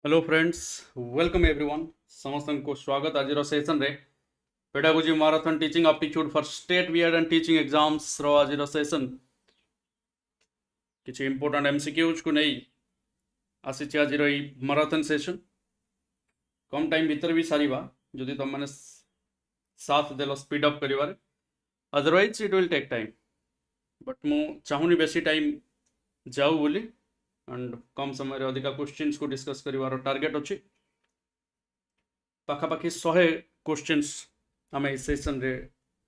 Hello friends, welcome everyone. समस्त को स्वागत आज सेशन रे pedagogy marathon teaching aptitude for state B Ed and teaching exams रो आज सेशन किसी इंपोर्टेंट एमसीक्यूज को नहीं आसी आज मैराथन सेशन कम टाइम भीतर भी सारी जदि तुम मैंने साथ देल स्पीड अप करिवारे otherwise it will take time but मु चाहूनी बेसी टाइम जाऊ बोली एंड कम समय अधिका क्वेश्चंस को डिस्कस करिवार टार्गेट अच्छी पाखापाखि 100 क्वेश्चंस आम ए सेशन रे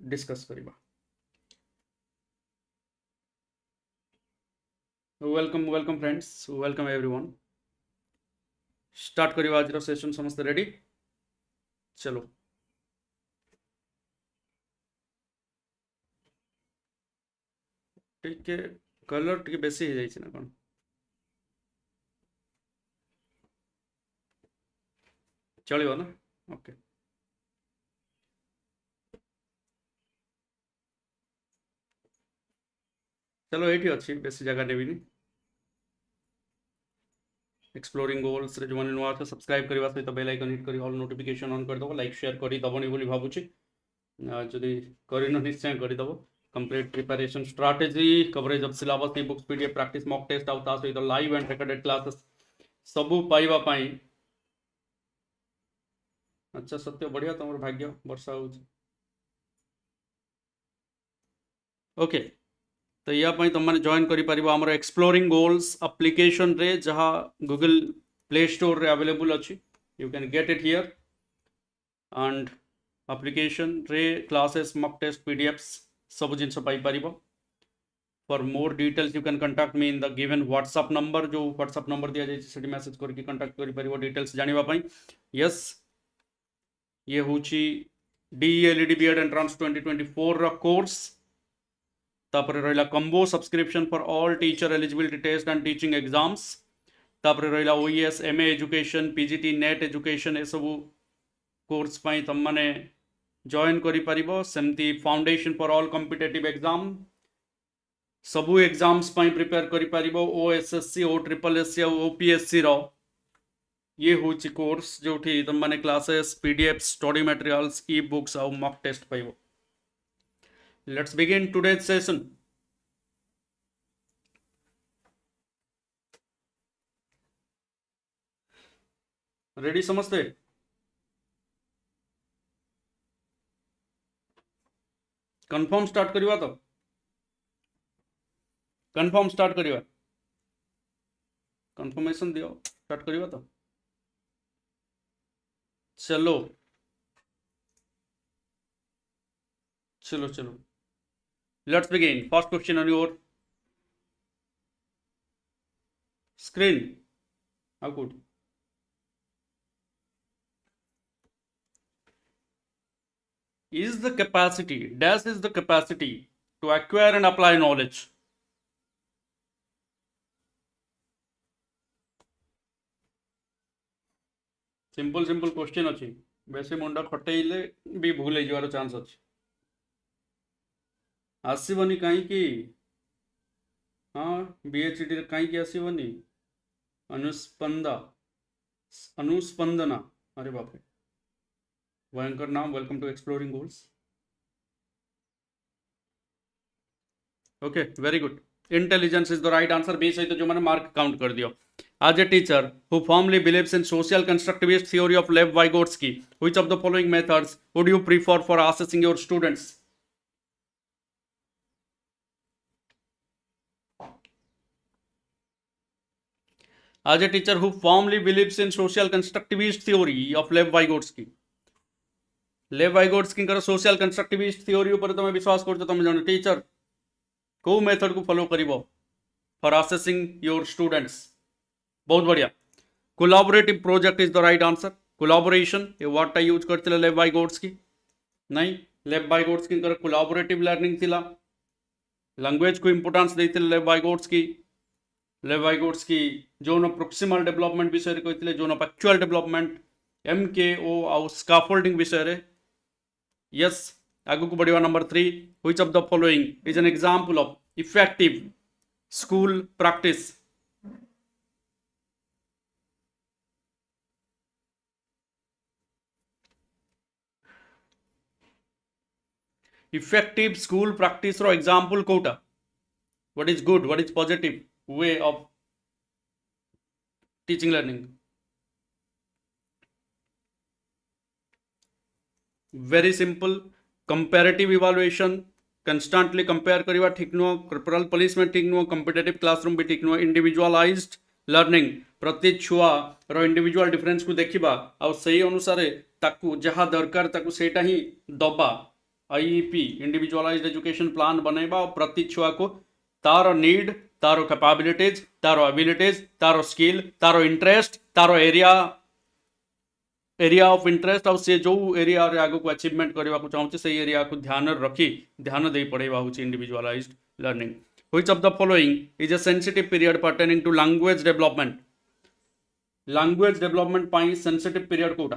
डिस्कस करिबा। Welcome welcome friends, welcome everyone. Start करिबा आज सेशन। समस्त रेडी? चलो टिके कलर टिके बेसी हो जाइछि ना कोन? चलिबो ना? ओके चलो ये अच्छी बेसी जगह नेबिनी। एक्सप्लोरिंग गोल्स रे जो माने नुआ था सब्सक्राइब करबा सहित बेल आइकन हिट करी ऑल नोटिफिकेशन ऑन कर दबो, लाइक शेयर करी दबोनी बोली भाबुची जदि करिनो निश्चय करी दबो। Complete preparation strategy coverage of syllabus books PDF practice mock test आउ ता सहित लाइव एंड रिकॉर्डेड क्लासेस सबू पाइबा पाई। अच्छा सत्य बढ़िया तुम भाग्य वर्षा हो। ओके तो या तुम मैंने जॉइन कर एक्सप्लोरिंग गोल्स एप्लिकेशन रे जहाँ गूगल प्ले स्टोर रे अवेलेबल अच्छी। You can get it here and application रे क्लासेस मॉक टेस्ट पीडीएफ्स सब जिन पाई पारिबो। For more details you can contact me in the given WhatsApp number जो व्हाट्सएप नंबर दिया जाए सेठी मैसेज करके कंटाक्ट करि परिबो डिटेल्स जानिबा पई। यस ये होची डीएलईडी बीएड एंट्रेंस 2024 रा कोर्स तापर रहिला combo subscription for all teacher eligibility test and teaching exams तापर रहिला OES MA education PGT NET education ए सब कोर्स पई तुम माने जॉइन करि परिबो। सेमती foundation for all competitive exam सबू एग्जाम्स पई प्रिपेयर करि परिबो। ओएसएससी ओ ट्रिपल एससी और ओपीएससी रो ये होची कोर्स जोठी तुम माने classes PDF study materials e books और मॉक टेस्ट पाइबो। Let's begin today's session. Ready समझते? कंफर्म स्टार्ट करिवा तो कंफर्म स्टार्ट करिवा कंफर्मेशन दियो स्टार्ट करिवा तो चलो चलो चलो let's begin. First question on your screen. How good. Is the capacity dash is the capacity to acquire and apply knowledge? Simple simple question अच्छी बेसी मुंडा खटेइले भी भूल जावार चांस अच्छी। आसबनी कहीं हाँ बीएचडी कहीं आसबनी अनुस्पंदा अनुस्पंदना अरे बाप रे भयंकर नाम। Welcome to exploring goals. Okay very good. Intelligence is the right answer. B सहित जो मैंने मार्क काउंट कर दियो। As a teacher who firmly believes in social constructivist theory of Lev Vygotsky, which of the following methods would you prefer for assessing your students? As a teacher who firmly believes in social constructivist theory of Lev Vygotsky, Lev Vygotsky कर social constructivist theory ऊपर तुम विश्वास करते तुम जन teacher को method को follow करिवो for assessing your students? बहुत बढ़िया। Collaborative project is the right answer. Collaboration ये वर्डटा यूज करते लेव वाइगोट्स्की नहीं लेव वाइगोट्स्की कोलाबोरेटिव लर्निंग थिला। लैंग्वेज को इंपोर्टेंस देते लेव वाइगोट्स्की। लेव वाइगोट्स्की जो न प्रोक्सिमल डेवलपमेंट विषय कहते जो न फैक्चुअल डेवलपमेंट एमकेओ आउ स्काफोल्डिंग विषय। यस आगु को बढ़िया। Number 3 which of the following is an example of effective school practice? Effective school practice रो एग्जांपल कोटा what is good what is positive way of teaching learning very simple comparative evaluation constantly compare करवा ठीक नुह corporal punishment ठीक नुह competitive classroom भी ठीक नुह इंडिविजुअलाइज्ड लर्निंग प्रति छुआ रो इंडिविजुअल डिफरेंस को देखिबा आ सही अनुसार ताकू जहाँ दरकार ताकू सेटा ही दबा आईईपी इंडिविजुअलाइज्ड एजुकेशन प्लान बनेबा और प्रति छुआ को तारो नीड तारो कैपेबिलिटीज तारो एबिलिटीज तारो स्किल तारो इंटरेस्ट तारो एरिया ऑफ इंटरेस्ट और से जो एरिया रे आगो को अचीवमेंट करबा को चाहूचे से एरिया को ध्यान रखी ध्यान दे पड़ेबा होची individualised learning which of the following is a sensitive period pertaining to language development पाई सेंसिटिव पीरियड कोटा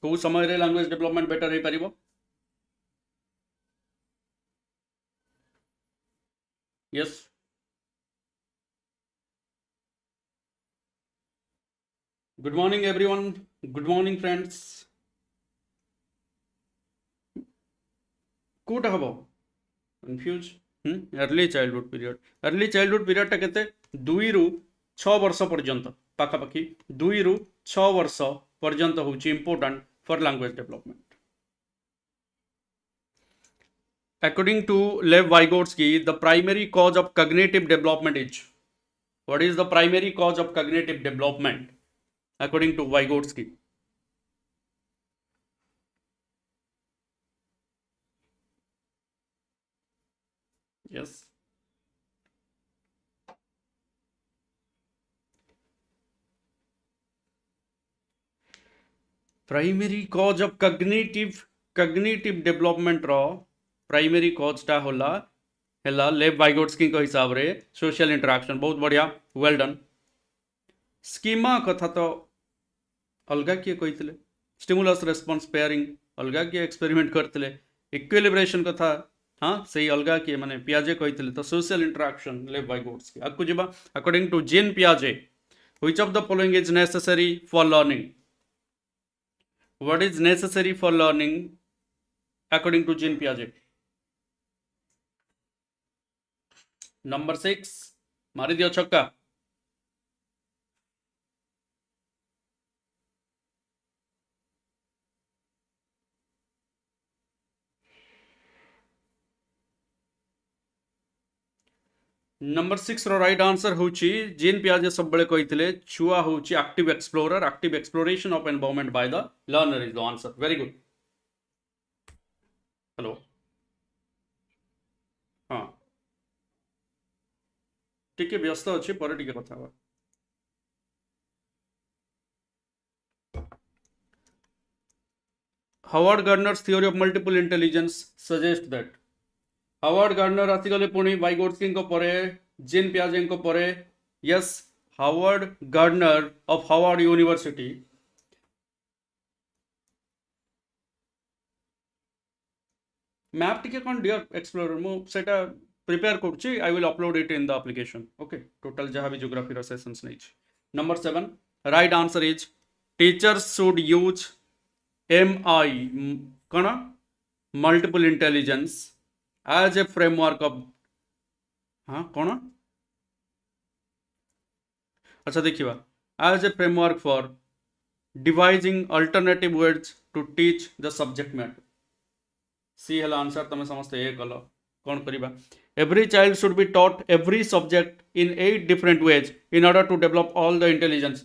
को समय रे लैंग्वेज डेवलपमेंट बेटर हे परिबो yes good morning everyone good morning friends कोटा हबो कंफ्यूज अर्ली चाइल्डहुड पीरियड टा केते 2 रु 6 वर्ष पर्यंत पाखापाखि 2 रु 6 वर्ष पर्यंत होची important for language development according to Lev Vygotsky the primary cause of cognitive development is what is the primary cause of cognitive development according to Vygotsky yes primary cause of cognitive development रो primary कॉजटा होला Lev वाइगोट्स्की के हिसाब रे social interaction बहुत बढ़िया well done schema कथा तो अलगा किए कही स्टिमुलस रेस्पॉन्स पेयरिंग अलगा किए एक्सपेरिमेंट करते इक्विलिब्रेशन कथा हाँ सही अलगा किए माने पियाजे कही तो सोशल इंटरेक्शन लेव वाइगोट्स्की आगु जीवा according to gene पियाजे which of the following is necessary for learning what is necessary for learning according to gene पियाजे number 6 मारी दियो छक्का नंबर 6 रो राइट आंसर होची जीन पियाजे सब बळे कहितले छुआ होची active explorer active exploration of environment by the learner is the answer very good hello हाँ टिके व्यस्त अच्छे पर टिके कथा हुआ Howard Gardner's theory of multiple intelligence suggest that Howard Gardner आसीगले पुणी वाइगोट्स्की को परे जीन पियाजे को परे yes Howard Gardner of Harvard university map टिके कौन डियर एक्सप्लोरर मु सेटा प्रिपेयर करुच्ची I will upload it in the application okay total जहाँ भी ज्योग्राफी रो सेशंस नहीं number 7 right answer is teachers should use MI कौन multiple intelligence as a framework of हाँ कौन अच्छा देखिए as a framework for devising alternative ways to teach the subject matter C है आंसर तुम समस्ते ये कल कौन करवा every child should be taught every subject in 8 different ways in order to develop all the intelligence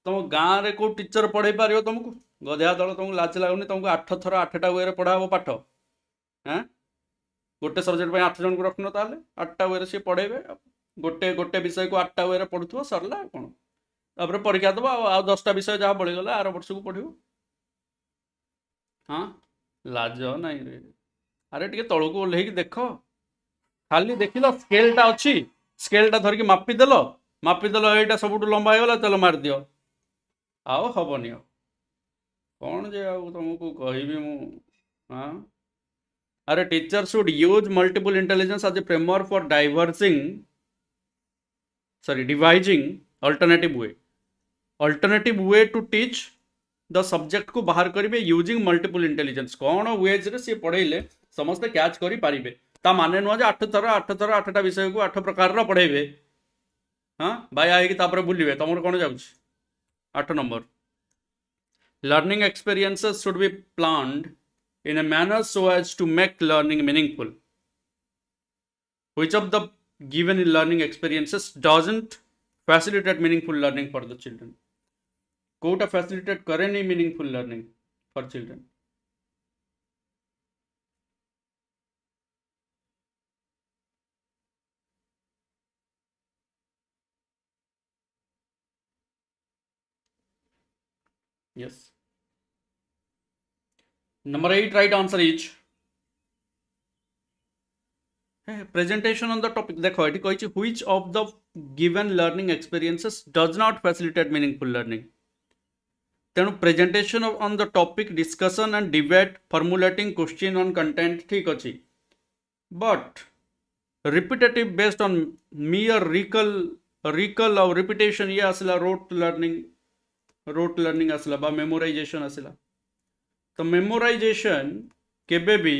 तुम गाँव रे को टीचर पढ़े पारियो तुमको गधा दल तुमको लाज लगुनि तुमको 8 थर 8टा वे पढ़ाब पाठ हाँ गोटे सब्जेक्ट 8 जन को रखन ताले 8टा वे सी पढ़ेबे गोटे गोटे विषय को 8टा वे पढ़ुथबो सरला कौन तापर परीक्षा दबा आ 10टा विषय जहाँ बढ़ीगला आर वर्ष को पढ़ो हाँ लाज नहीं रे अरे टे तौक ओह्ल देख खाली देख स्केलटा अच्छी स्केलटा धरिकी मापिदेल यहाँ सब लंबा होगा तेल मारिदियो आउ हेनी कौन जे तुमको कहबी हाँ अरे teacher should use multiple intelligence as a framework for devising alternative way to teach the subject को बाहर करेंगे यूजिंग मल्टीपल इंटेलिजेंस कौन वेज रे सी पढ़ेले समस्ते कैच करि पारिबे ता माने नुह जे 8 विषय को 8 प्रकार पढ़ेबे हाँ बाया ହେଇକି तापर बुलिबे तमर कोन जाउछ 8 number learning experiences should be planned in a manner so as to make learning meaningful. Which of the given learning experiences doesn't facilitate meaningful learning for the children? कोटा facilitate करे नहीं meaningful learning for children? Yes. Number 8 right answer is presentation on the topic. देखो eighty कहिछि which of the given learning experiences does not facilitate meaningful learning. तेणु presentation on the topic discussion and debate formulating question on content ठीक अच्छी but repetitive based on mere recall और repetition ये आसला rote learning आसला बा memorisation आसला तो मेमोराइजेशन केबे भी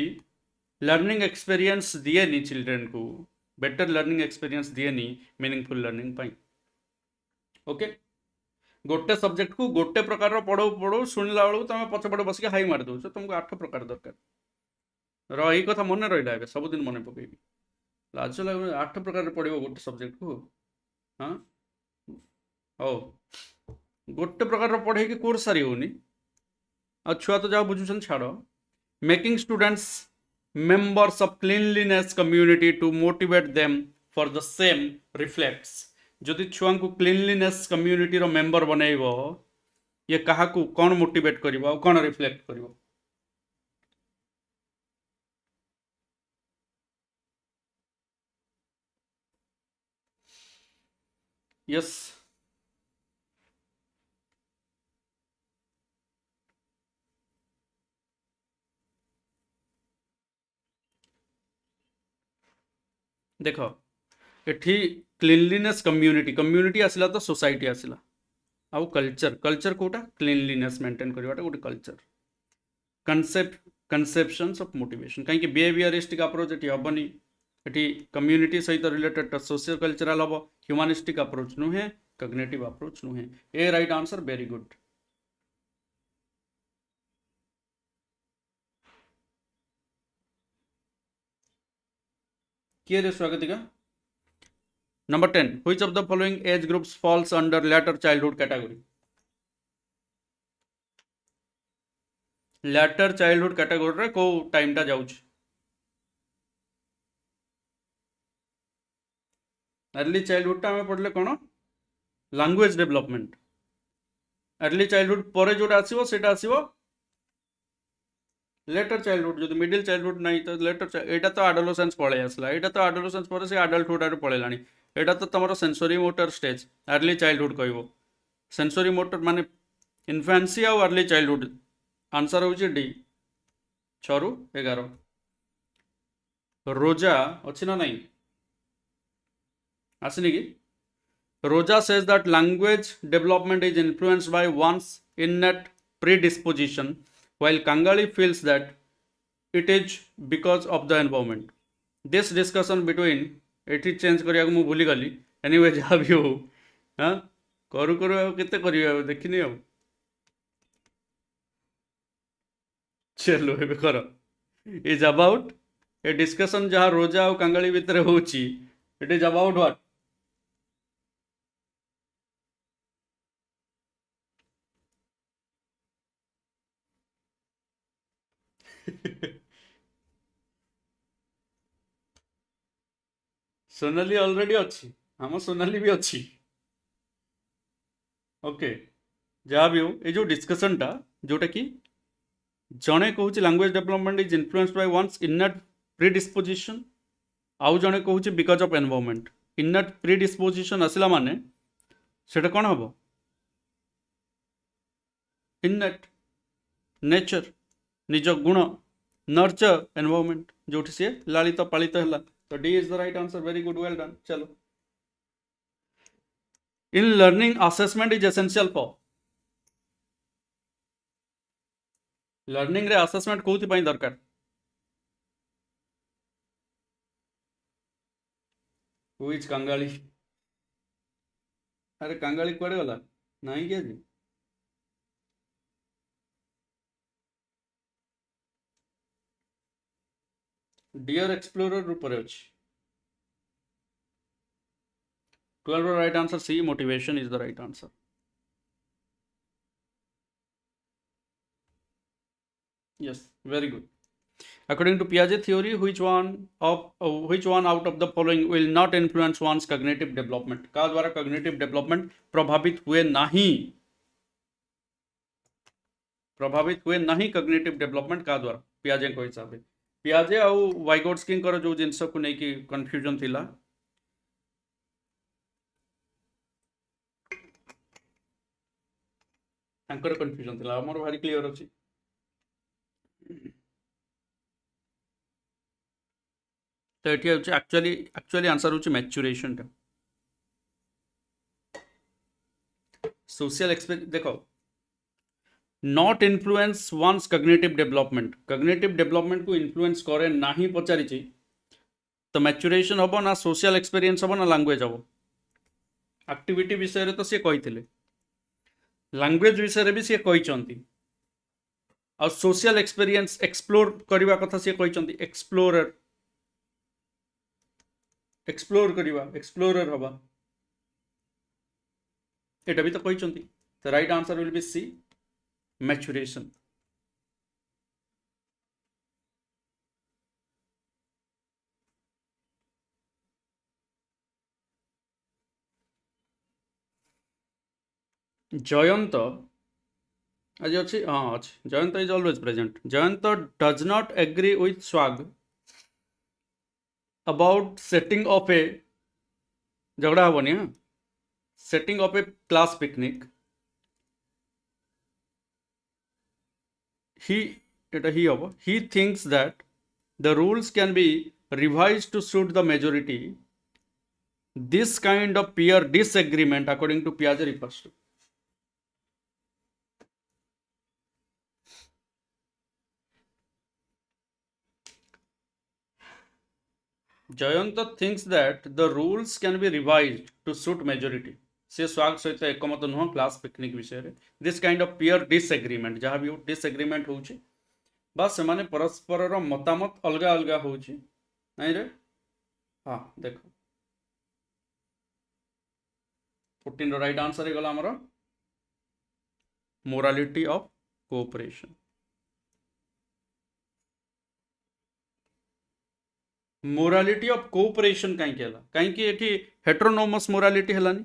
लर्निंग एक्सपीरियंस दिए नी चिल्ड्रन को बेटर लर्निंग एक्सपीरियंस दिए नी मीनिंगफुल लर्निंग पाई ओके गोटे सब्जेक्ट को गोटे प्रकार पढ़ो पढ़ो शुणिला बेलू तुम पछपटे बसिक हाई मार दौच तुमको 8 प्रकार दरकार रही कथा मन रहा है सबुदिन मन पकेबी लाज लगे 8 प्रकार पढ़ो गोटे सब्जेक्ट को हाँ हो गोटे प्रकार पढ़े कोर्स सारी होनी आ छुआ तो जहाँ बुझुन छाड़ making students members of cleanliness community to motivate them for the same reflects जदि छुआ को क्लीनलीनेस कम्युनिटी रो मेंबर बनइबो ये कहा को कौन मोटिवेट करिवो कौन रिफ्लेक्ट करिवो यस देख एठी क्लीनलीनेस कम्युनिटी आसला तो सोसाइटी आसला आउ कल्चर कोटा क्लीनलीनेस मेंटेन करवाटा गोटे कल्चर कनसेप्शंस ऑफ मोटिवेशन कहीं बिहेवियरिस्टिक अप्रोच ये हेनी ये कम्युनिटी सहित रिलेटेड सोशियो कल्चरल हम ह्यूमानिस्टिक अप्रोच नुहे कग्नेटिव अप्रोच नुहे ए राइट आंसर वेरी गुड किए रे स्वागतिका Number 10. Which of the following age groups falls under later childhood category? Later childhood category रे को टाइम टा जाउछ अर्ली चाइल्डहुड टा में पढ़ले कोन लैंग्वेज डेवलपमेंट अर्ली चाइल्डहुड परे जोटा आसीबो सेटा आसीबो लेटर चाइल्डहुड जो मिडिल चाइल्डहुड नहीं तो लेटर एटा तो एडोलेसेंस पळे आसला एटा तो एडोलेसेंस परे से एडल्टहुड आरे पळेलानी एटा तो तुम sensory motor stage early childhood कह सेंसरी मोटर माने इन्फेन्सी आउ अर्ली चाइल्डहुड आंसर हूँ डी 6 ରୁ 11 रोजा अच्छी ना नहीं आसनी कि रोजा says that language development is influenced by one's innate predisposition while Kangali feels that it is because of the environment. This discussion between eighty change करिया को मु भूली गली एनीवे जहाँ भी हो हाँ करू केते करिया देखिनी अब चलो एबे कर इज अबाउट ए डिस्कशन जहाँ रोजा और कांगाली भितर होची it is about what Sonali already अच्छी आम सोनाली भी अच्छी ओके जहाँ भी हो ये जो डिस्कशन टा जोटा कि जड़े कहूँ language development is influenced by one's innate predisposition आउ जड़े कहूँ because of environment innate predisposition आसला माने सेटा कौन हम इननेट नेचर निज गुण नर्चर एनवायरनमेंट जो सी लालित पालित है तो D is the right answer very good well done चलो in learning assessment is essential for learning रे असेसमेंट कोथि पई दरकार हु इज कंगाली अरे कंगाली कुआडे गला नहीं के जी डियर एक्सप्लोरर रूप रे अछि 12 right answer C motivation is the right answer yes very good according to Piaget theory which one out of the following will not influence one's cognitive development का द्वारा cognitive development प्रभावित हुए नहीं cognitive development का द्वारा पियाजे को हिसाब से पियाजे आउ वाइगोट्स्की जो जिनस को नहीं कंफ्यूजन थिला तांकर कंफ्यूजन थिला हमर भारी क्लियर अछि तो ये एक्चुअली आंसर होची मैच्योरेशन टा सोशल एक्सपीरियंस देखो not influence one's cognitive development को इन्फ्लुएंस करे नहीं पचारि तो मैच्योरेशन हम ना सोशल एक्सपीरियंस हम ना लैंग्वेज हम एक्टिविटी विषय तो सी कही लैंग्वेज विषय भी सी कही और सोशल एक्सपीरियंस एक्सप्लोर करने कथा सी कही एक्सप्लोरर हवा एटा भी तो कही तो right answer will be C maturation Jayant आज अच्छी हाँ अच्छी Jayant is always present Jayant does not agree with स्वाग अबाउट सेटिंग ऑफ ए झगड़ा हेनी हाँ setting of a class picnic he thinks that the rules can be revised to suit the majority. This kind of peer disagreement according to Piaget refers to Jayanta thinks that the rules can be revised to suit majority. से स्वाग सहित एकमत नुह class picnic विषय रे this kind of peer disagreement जहाँ भी disagreement होउछि बस से माने परस्पर रो मतामत अलगा अलगा होउछि नहीं रे हाँ देखो 14 रो राइट आंसर गला हमर morality of cooperation morality of cooperation कहीं केला कहीं कि एठी हेटेरोनोमस मोरालिटी हलानी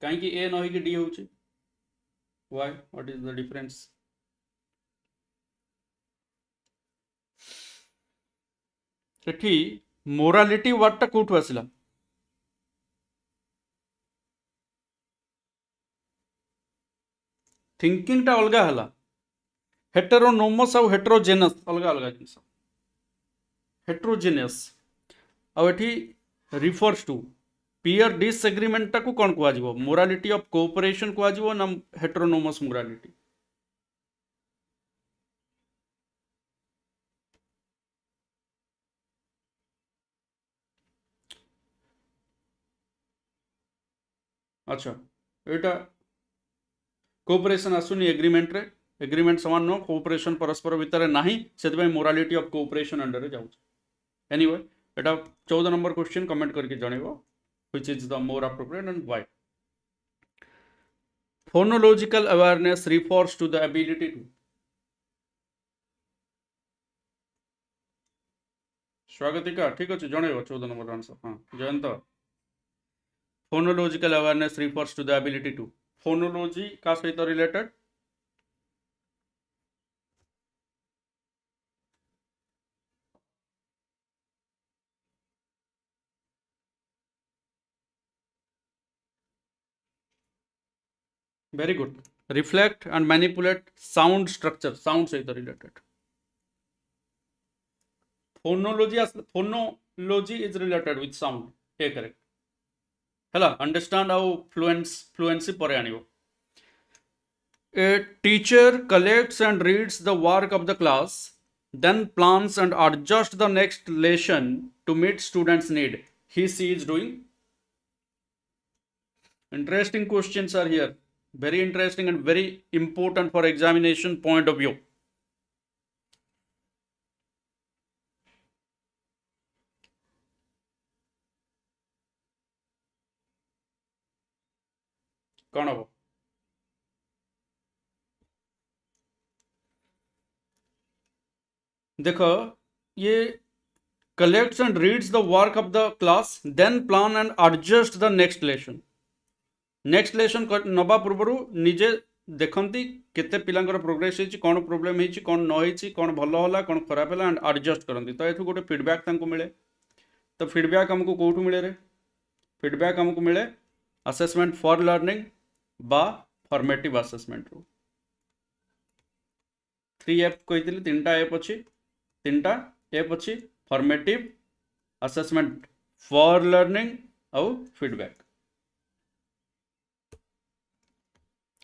कहीं कि ए नहीं कि डी होउछि why what is the difference एठी मोरालिटी वर्ड टा कोठु आसिला थिंकिंग टा अलगा हला हेटेरोनोमस और हेटेरोजेनस अलगा अलगा जिनस हेटेरोजेनस और एठी रिफर्स टू पियर डिसएग्रीमेंट टा को कोन को आजिवो मोरालिटी ऑफ कोऑपरेशन को आजिवो ना हेटेरोनोमस मोरालिटी अच्छा एटा कोऑपरेशन आसुनी एग्रीमेंट रे एग्रीमेंट समान नो कोऑपरेशन परस्पर भितर नाही सेति मोरालिटी ऑफ कोऑपरेशन अंडर रे जाउ एनीवे एटा 14 नंबर क्वेश्चन कमेंट करके जणेबो which is the more appropriate and why phonological awareness refers to the ability to स्वागतिका ठीक अच्छे जणेबो 14 नंबर आंसर हाँ Jayant phonological awareness refers to the ability to phonology का सहित related very good reflect and manipulate sound structure sound सहित related phonology is related with sound हे correct हला understand how fluency परे आनिबो A teacher collects and reads the work of the class, then plans and adjusts the next lesson to meet students' need. He, she is doing. Interesting questions are here. Very interesting and very important for examination point of view. कौन हबो देखो ये collects and reads the work of the class, then plan and adjust the next lesson. Next lesson नवा पूर्व निजे देखती केते पिलांकर progress होती कौन प्रोब्लेम होती कौन न होती कौन भल है कौन खराब है एंड एडजस्ट करती तो ये गोटे फीडबैक मिले तो फीडबैक आमको कौटू मिले रे फीडबैक आमको मिले असेसमेंट फॉर लर्निंग बा फॉर्मेटिव असेसमेंट रू 3F कही 3टा एप अच्छी 3टा एप अच्छी फॉर्मेटिव असेसमेंट फॉर लर्निंग आउ feedback.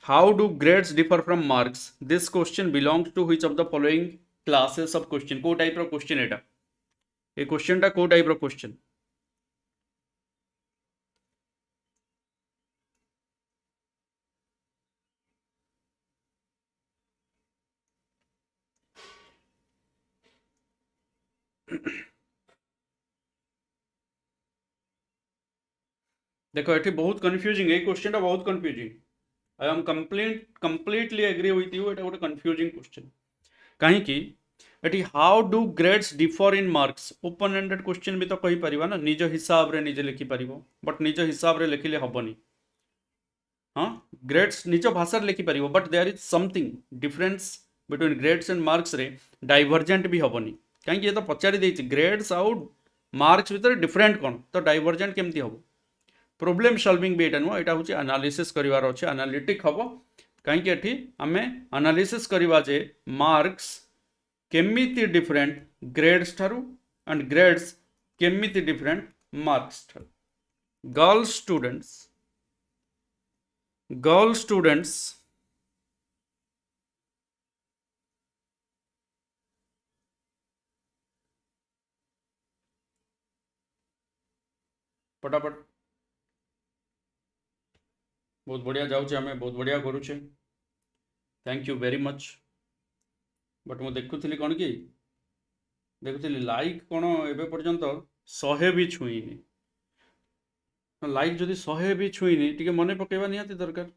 How do grades differ from marks? This question belongs to which of the following classes of question? को type रो question एटा ए question टा को type रो question देखो एठी बहुत कंफ्यूजिंग ए क्वेश्चन टा बहुत confusing. I am completely agree with you. एटा गोटे कंफ्यूजिंग क्वेश्चन कहीं कि एटी how do grades differ in marks open ended question भी तो कही परिबा ना निज हिसाब रे निजे लिखि परिबो बट निज हिसाब रे लिखिले हबनी. हाँ ग्रेड्स निज भाषा लिखि परिबो but there is something difference between grades and marks रे डाइवर्जेंट भी हबनी कहीं ये तो पचारि देछि ग्रेड्स आउ मार्क्स भीतर डिफरेंट कोन तो डाइवर्जेंट केमती हबो. प्रोब्लेम सॉल्विंग भी एटा नुह एटा होची एनालिसिस करिवार अछि एनालिटिक हबो कहीं कि एठी हमें एनालिसिस करिवा जे मार्क्स केमिति डिफरेंट ग्रेड्स ठारू एंड ग्रेड्स केमिति डिफरेंट मार्क्स ठारू. गर्ल स्टूडेंट्स फटाफट बहुत बढ़िया जाऊे आम बहुत बढ़िया करुचे thank you very much. But मुझे देखुली कौन कि देखुली लाइक कौन एवं पर्यंत 100 भी छुईनी लाइक जदि 100 भी छुईनी टी मन पकेवा निहाती दरकार.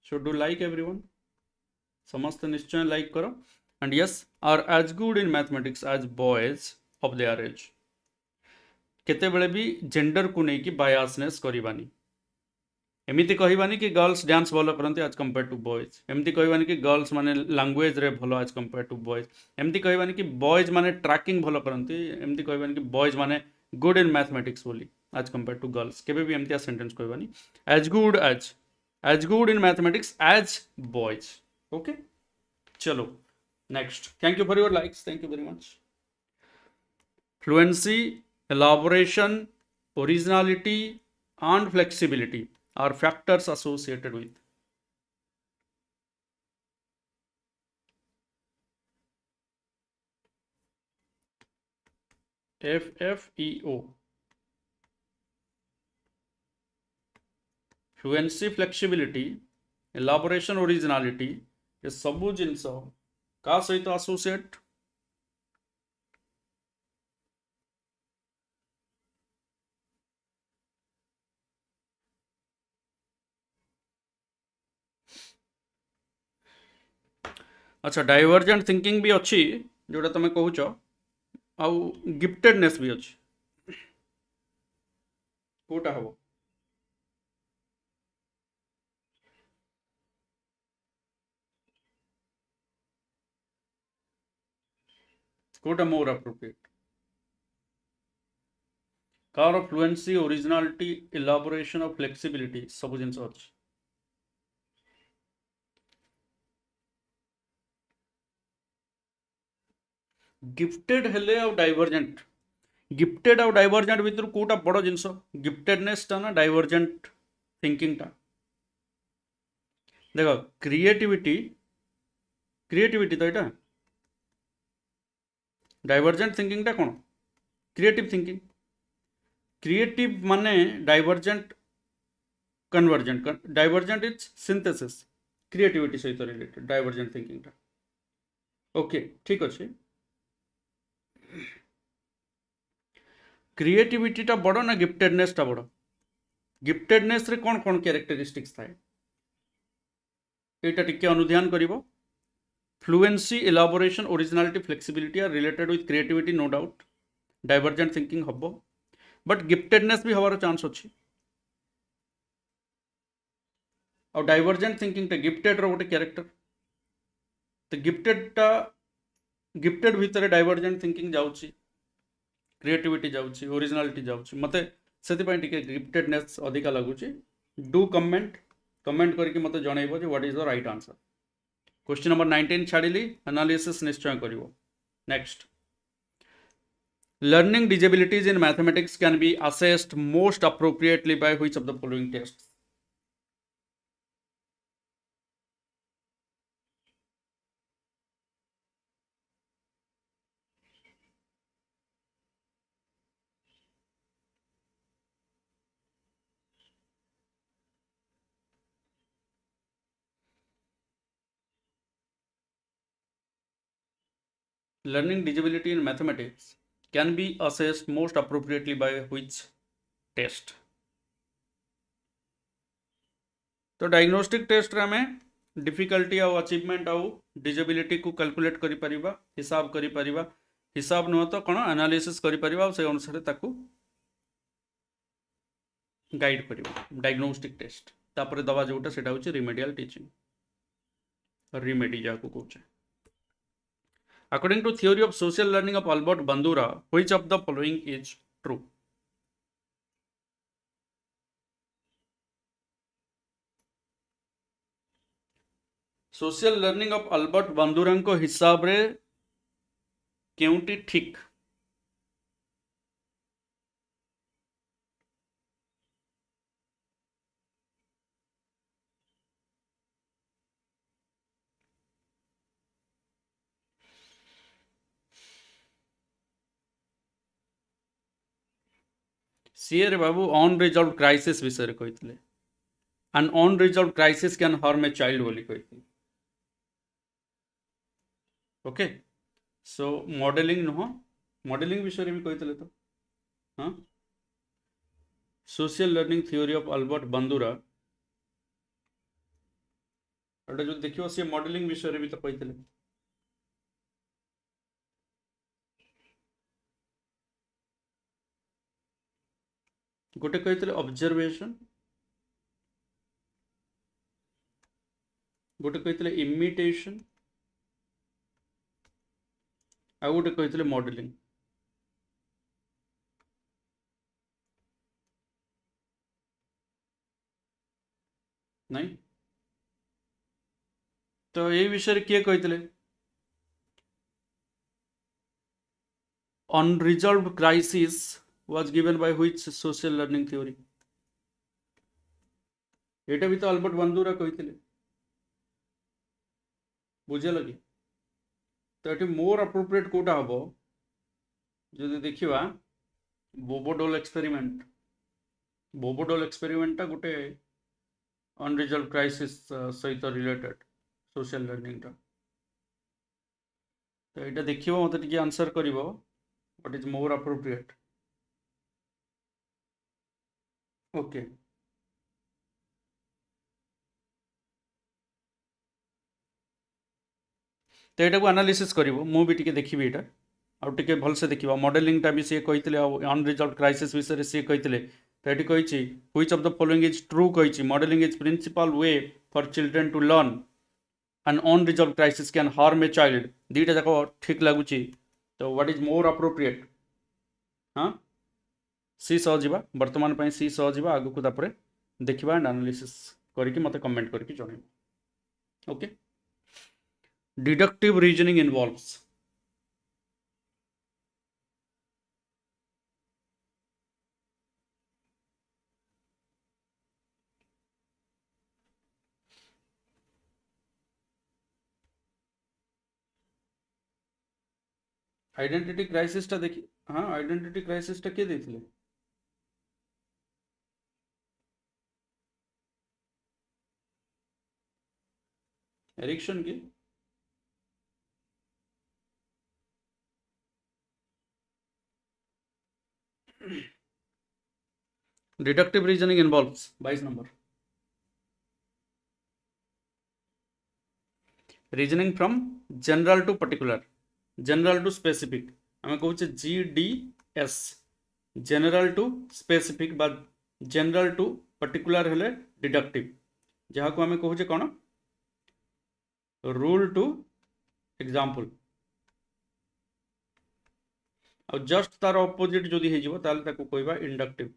सो डू लाइक एवरीवन समस्त निश्चय लाइक करो and yes are as good in mathematics as boys of their age. केते बेले भी जेंडर को लेकिन बायसनेस करवानी एमती कहबानी कि गर्ल्स डांस भल करते आज कंपेयर टू बॉयज एमती कहबानी कि गर्ल्स माने लैंग्वेज रे भल आज कंपेयर टू बॉयज एमती कहबानी कि बॉयज माने ट्रैकिंग भल करते एमती कहबानी कि बॉयज माने गुड इन मैथमेटिक्स बोली आज कंपेयर टू गर्ल्स केबे भी एमती सेंटेंस कहबानी as good in mathematics as boys. Okay चलो next. Thank you for your likes thank you very much. Fluency elaboration originality and flexibility are factors associated with FFEO. Fluency flexibility elaboration originality ये सबू जिनस का सहित associate. अच्छा divergent thinking भी अच्छी जोटा तुम कहूच आउ गिफ्टेडनेस भी अच्छी कोटा हम कोटा मोर अप्रोप्रिएट कार फ्लुएंसी ओरिजिनालिटी इलाबोरेशन और फ्लेक्सिबिलिटी सब जिन अच्छी. गिफ्टेड हेले आउ डाइवर्जेंट गिफ्टेड आउ डाइवर्जेंट भीतर कोटा बड़ जिनस गिफ्टेडनेस टा ना डाइवर्जेंट थिंकिंग टा. देख क्रिएटिविटी क्रिएटिविटी तो यहाँ डाइवर्जेंट थिंकिंग टा कौन क्रिएटिव थिंकिंग क्रिएटिव माने divergent convergent divergent is synthesis creativity सहित रिलेटेड डाइवर्जेंट थिंकिंग टा ओके ठीक अच्छे क्रिएटिविटी टा बड़ ना गिफ्टेडनेस टा बड़ गिफ्टेडनेस रे कौन कौन कैरेक्टरिस्टिक्स थाए एटा टिके अनुध्यान करिवो fluency elaboration originality flexibility are related with creativity no doubt divergent thinking हबो बट गिफ्टेडनेस भी हवार चांस अच्छी और डाइवर्जेंट थिंकिंग टा गिफ्टेड रो गोटे कैरेक्टर तो गिफ्टेड भितर डाइवर्जेंट थिंकिंग जाउची क्रिएटिविटी जाउची ओरिजिनालिटी जाउची मते सेति टिके गिफ्टेडनेस अधिका लगुची डू कमेंट करके मते जणाइबो जे what is the right answer question number 19 छाड़िली एनालिसिस निश्चय करिवो next learning disabilities in mathematics can be assessed most appropriately by which of the following tests learning disability in mathematics can be assessed most appropriately by which test तो diagnostic test रे हमें difficulty आउ achievement आउ disability को calculate करि परिबा हिसाब करि परिबा हिसाब न तो कोन एनालिसिस करि परिबा से अनुसार ताकू गाइड परिबा डायग्नोस्टिक टेस्ट तापर दवा जोटा सेटा होची रिमेडियल टीचिंग रिमेडी जाकू कहूचे according to theory of social learning of Albert Bandura which of the following is true social learning of Albert Bandura को हिसाब रे केउटी ठीक सीए रे बाबू अनरिजॉल्व क्राइसिस विषय कहते and unresolved crisis can harm a child बोली कहते ओके सो मॉडलिंग नुह मॉडलिंग विषय भी कहते तो हाँ social learning theory of Albert Bandura जो देखिए सी मॉडलिंग विषय भी तो कहते गोटे कहते ऑब्जर्वेशन गोटे कहते इमिटेशन आ गोटे कहते मॉडलिंग नहीं तो ये विषय किए कहते unresolved crisis was given by which social learning theory एटा भी तो अल्बर्ट बंदुरा कहते बुझे लगे तो ये मोर अप्रोप्रिएट कोटा हम जो देखा बोबोडोल एक्सपेरिमेंट गोटे अनरिजल्व क्राइसिस सहित रिलेटेड सोशल लर्निंग टा तो यहाँ देखिए मत टे आंसर कर what is more appropriate okay तो यहाँ को एनालिसिस कर मुझे देखी यहाँ आउ टे भलसे देखा मॉडलिंग भी सी कहते अनरिजल्व क्राइसिस विषय सी कहते तो ये कही which of the following is true कही modelling is principal way for children to learn and unresolved crisis can harm a child दुईटा जाक ठीक लगुच तो व्हाट इज मोर अप्रोप्रिएट हाँ सी सहजा बर्तमान सी सहजा आग को देखा एंड एनालिसिस करके मत कमेंट करके जन okay deductive reasoning involves identity crisis टा देखि हाँ आइडेंटिटी क्राइसिस टा किए देथिले एरिक्सन की deductive reasoning involves 22 number reasoning from general to particular general to specific आम कहे GDS जनरल टू स्पेसिफिक बा जनरल टू पर्टिकुलर हेले डिडक्टिव जहाँ को आम कहे कौन रूल टू एग्जाम्पल और जस्ट तार अपोजिट जदि हो कहवा inductive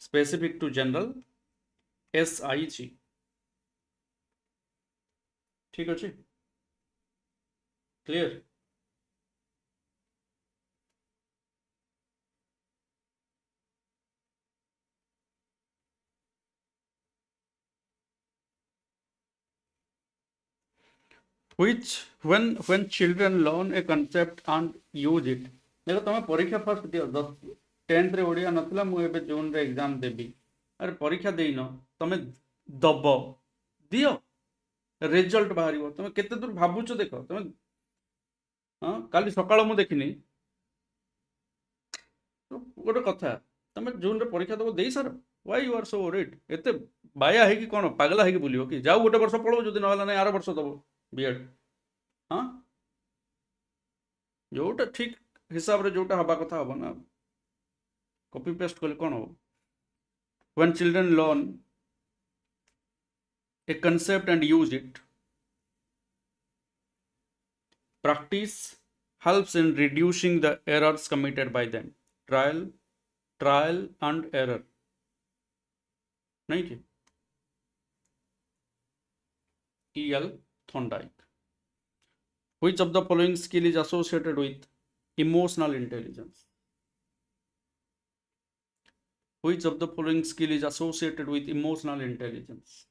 specific to general SIG ठीक अच्छे clear which when children learn a concept and use it देखो तुम परीक्षा फर्स्ट दियो 10th रे ओडिया नथला मु एबे जून रे एग्जाम देबी अरे परीक्षा देइनो तुम दब दियो रिजल्ट बाहरिबो तुम केते दूर भाबुचो देखो तुम हां काली सकाळ मु देखिनी गोटे कथा तुम जून रे परीक्षा दबो देई sir why you are so worried एते बाया है कि कोन पागला है कि बुलियो कि जाऊ गोटे वर्ष पळो जदि न होला नै आरो वर्ष दबो B.Ed हाँ जोटा ठीक हिसाब रे जोटा हवा कथा हबो ना कॉपी पेस्ट कले कौन हो when children learn a concept and use it practice helps in reducing the errors committed by them trial and error नहीं कि E.L. Thorndike which of the following skill is associated with emotional intelligence which of the following skill is associated with emotional intelligence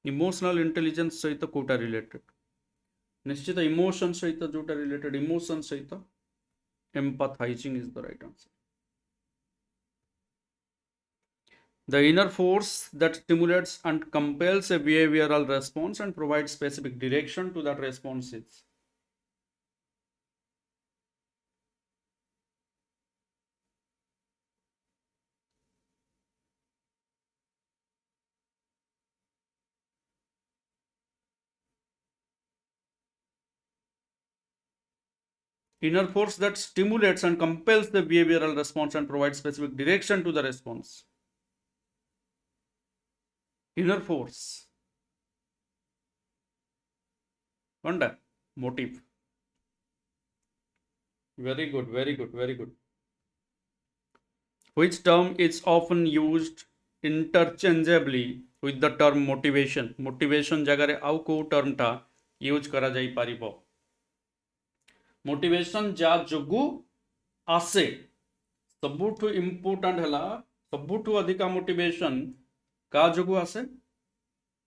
emotional intelligence सहित Kota related निश्चित emotion सहित जोटा related emotion सहित empathising is the right answer the inner force that stimulates and compels a behavioral response and provides specific direction to that response is inner force that stimulates and compels the behavioral response and provides specific direction to the response inner force wonder motive very good very good very good which term is often used interchangeably with the term motivation जगह आउ को term टा use करा जाई पारिबो motivation जा जोगु आसे सबुठु important हला सबुठु अधिका मोटिवेशन का जोगु आसे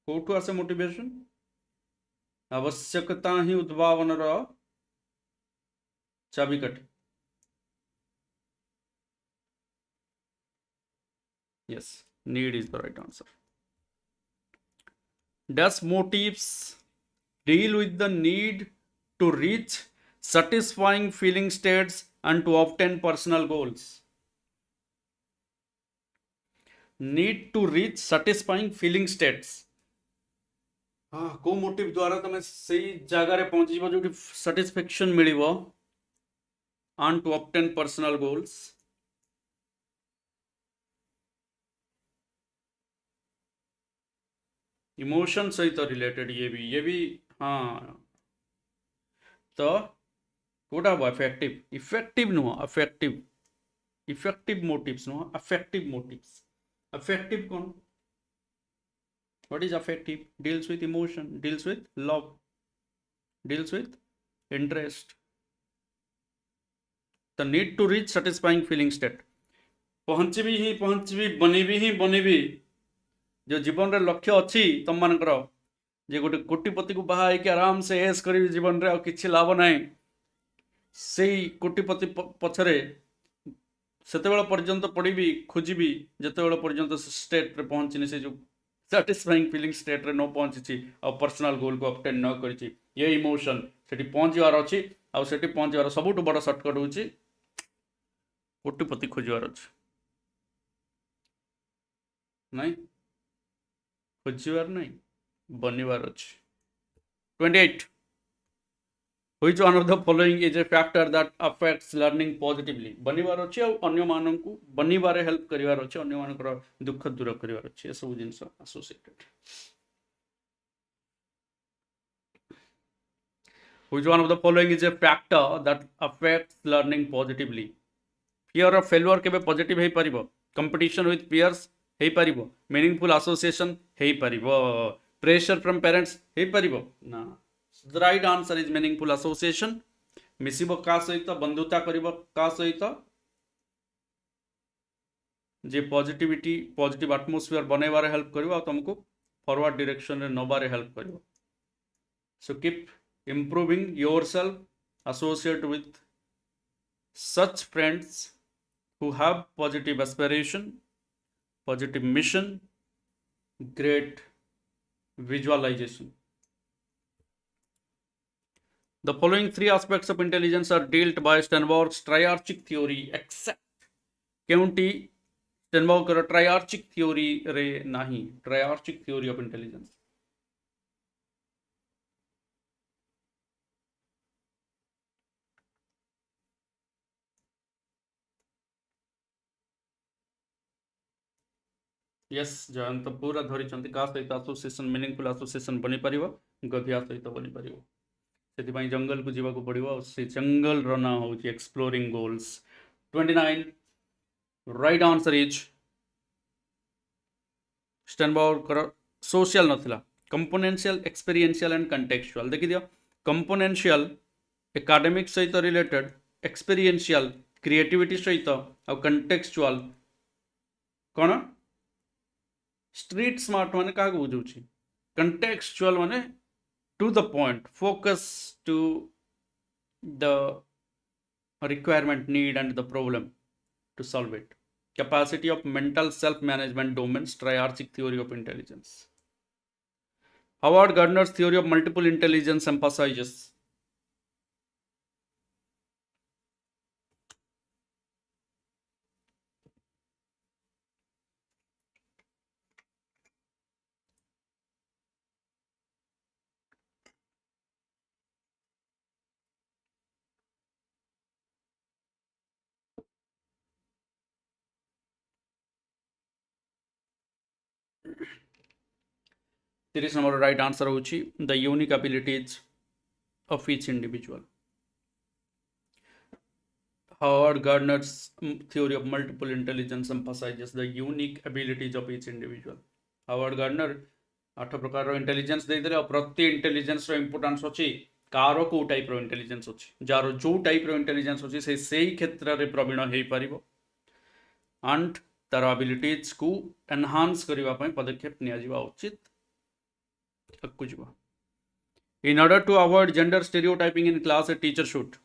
कोठु आसे मोटिवेशन आवश्यकता ही उद्भावन रो चाबिकाठी yes need is the right answer does motives deal with the need to reach satisfying feeling states and to obtain personal goals need to reach satisfying feeling states हाँ को motive द्वारा तुम सही जगह रे पहुंची जो satisfaction मिलिबो and to obtain personal goals emotion सहित रिलेटेड ये भी हाँ तो कोटा अफेक्टिव इफेक्टिव नुह इफेक्टिव मोटिव्स नुह अफेक्टिव कौन what is affective deals with emotion deals with love deals with interest the need to reach satisfying feeling state पहुँचबी ही पहुँचबी बनिबी ही बनिबी जो जीवन रे लक्ष्य अच्छी तुम मानकर जे गोटे कोटिपति को बाहा होकर आराम से ऐश करी जीवन रे किसी लाभ नहीं से कोटिपति पछरे सेतेबेला पर्यंत पढ़ी खोजी जितेबाला पर्यंत स्टेट रे पहुँचनी से जो साटिस्फाइंग फीलिंग स्टेट रे न पहुँची आ पर्सनल गोल को ऑब्टेन न करी ये इमोशन से पहुँचवार अच्छी आउट पहुँचवार सबुठ बड़ सर्टकट हूँ कोटिपति खोजार अच्छे नहीं खोजार नहीं बनवार अच्छे 28 Which one of the following is a factor that affects learning positively? बनिवार अच्छे और अन्य मानन को बनिवारे हेल्प करिवार अच्छे अन्य मानकर दुख दूर करिवार अच्छे सब जिंस associated Which one of the following is a factor that affects learning positively? Fear of failure केबे पॉजिटिव हे परिबो कंपटीशन विथ पियर्स हे परिबो मीनिंगफुल एसोसिएशन हे परिबो प्रेशर फ्रॉम पेरेंट्स हे परिबो ना The right answer is meaningful association. मिसिबो का सहित बंधुता करिबो का सहित जे पॉजिटिविटी पॉजिटिव एटमॉस्फेयर बनेबारे हेल्प करिबो तुमको फॉरवर्ड डायरेक्शन रे नबारे हेल्प करिबो so keep improving yourself associate with such friends who have positive aspiration positive mission great visualization. The following three aspects of intelligence are dealt by Stenborg's triarchic theory except केउंटी Steinberg कर triarchic theory रे नहीं triarchic theory of intelligence. Yes, Jayant पूरा धरी चंती का सहित association meaningful association बनी परिबो गधिया सहित बनी परिबो से जंगल को जीवा को पड़ो से जंगल रना हो exploring goals 29 right answer is Sternberg social नथिला कंपोनेंशियल एक्सपीरियंशियल एंड कंटेक्चुअल देखि दियो कंपोनेंशियल एकेडमिक सहित रिलेटेड एक्सपीरियंशियल क्रिएटिविटी सहित और कंटेक्चुअल कौन स्ट्रीट स्मार्ट माने का बुझुची कंटेक्चुअल माने to the point focus to the requirement need and the problem to solve it capacity of mental self management domains triarchic theory of intelligence Howard Gardner's theory of multiple intelligence emphasizes There is number right answer hochi the unique abilities of each individual. Howard Gardner's theory of multiple intelligence emphasizes the unique abilities of each individual. Howard Gardner 8 प्रकार intelligence दे देले प्रति intelligence रो importance अछि car को type रो intelligence अछि jar जो type रो intelligence अछि से सेही क्षेत्र रे प्रवीण हेई परिबो एंड तार एबिलिटीज को एनहांस करिवा पय पदक्षेप निया जिवा उचित अक्कु जिवा in order to avoid gender stereotyping in class a teacher should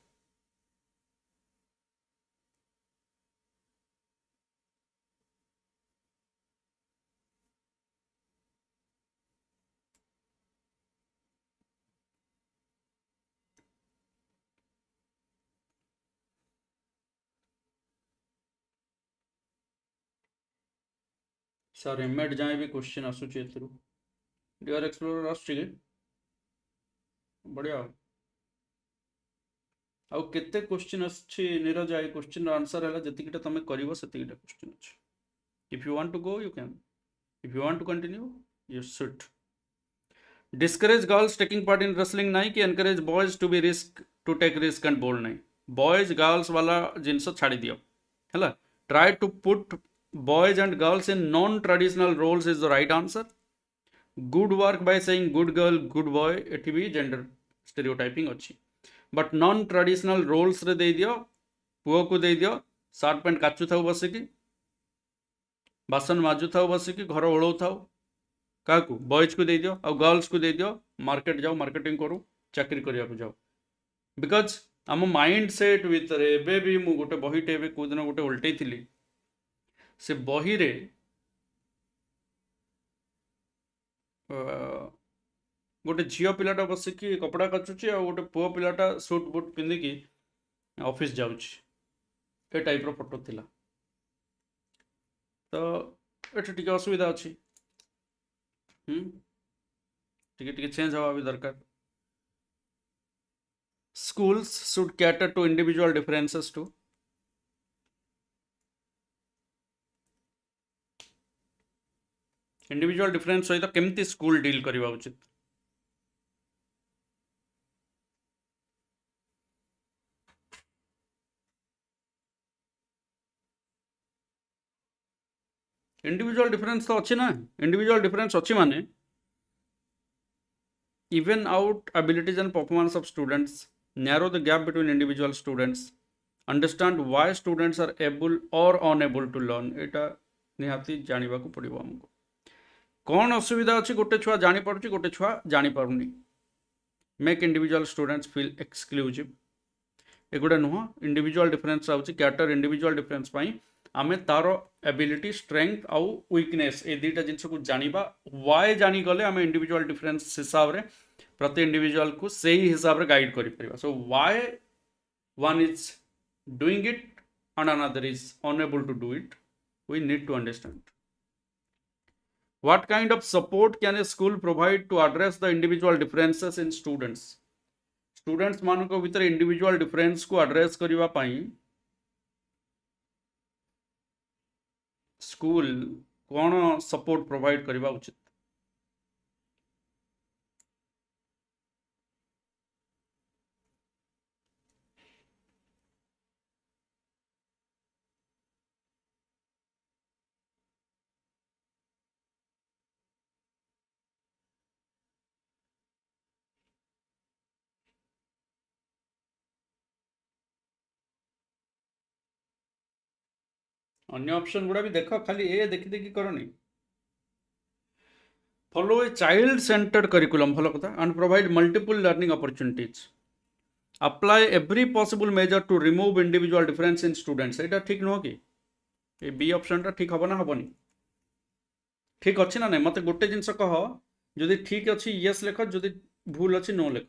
sir M Ed जाए भी क्वेश्चन आसुची एथरु डियर एक्सप्लोरर आसुची के बढ़िया आउ केते क्वेश्चन आसुची नीरज आई क्वेश्चन आंसर हैला जतिकिटा तमे करिवो सतिकिटा क्वेश्चन अछि if you want to go you can if you want to continue you should discourage girls taking part in wrestling नहीं कि encourage boys to be risk to take risk and bold नहीं boys girls वाला जिनस छाड़ी दियो हैला try to put boys and girls in non-traditional roles is the right answer. Good work by saying good girl, good boy, एठी भी gender stereotyping अच्छी. But non-traditional roles रे दे दियो, पुओ को दे दियो, शार्ट पैंट काचु थाउ बसे की, बासन माजु थाओ बसिकी घर ओळौ थाओ क्या बॉयज को दे दियो आ गर्ल्स को दे दियो मार्केट जाओ मार्केटिंग करू चाकरी करिया को जाओ बिकॉज आम माइंड सेट भितर एबे भी मु गोटे बहीटे एबे को दिन गोटे उल्टै थिली से बही रे गोटे झील पिलाटा बसिकी कपड़ा काचुची आ गोटे पुओ पिलाटा सूट बूट पिंधिकी ऑफिस जाउची ए टाइप रो फोटो थिला तो एठी टिके असुविधा अछि टिके टिके चेंज हवा भी दरकार schools should cater to individual differences too individual difference सहित केमती स्कूल डील करवा उचित इंडिविजुअल डिफरेंस तो अच्छी ना इंडिविजुअल डिफरेंस अच्छी माने even out abilities and performance of students, narrow the gap between individual students, understand why students are able or unable to learn. एटा निहाती जानिबा को पड़िबो हमको कौन असुविधा अछि गोटे छुआ जानि पारुछि गोटे छुआ जानि पारुनी make individual students feel exclusive एगुड़ा नुह इंडिविजुअल डिफरेंस आउछि कैटर इंडिविजुअल डिफरेंस पई आमे तारो एबिलिटी स्ट्रेंथ आउ वीकनेस ए दुटा जिनस को जानिबा वाई जानी गले आमे इंडिविजुअल डिफरेंस हिसाब रे प्रति इंडिविजुअल को सही हिसाब रे गाइड करि परिबा so why one is doing it and another is unable to do it we need to understand what kind of support can a school provide to address the individual differences in students students मानक भीतर individual difference को address करबा पई school कौन support provide करबा उचित अन्य option गुड़ा भी देख खाली ए देखी देखी करनी follow a child centred curriculum भलो कथा and provide multiple learning opportunities apply every possible measure to remove individual difference in students एटा ठीक नुह कि ए बी ऑप्शन टा ठीक हबो ना हबनी ठीक अच्छी ना नहीं मत गोटे जिनस कह जदि ठीक अच्छी यस लेख जदि भूल अच्छी नो लेख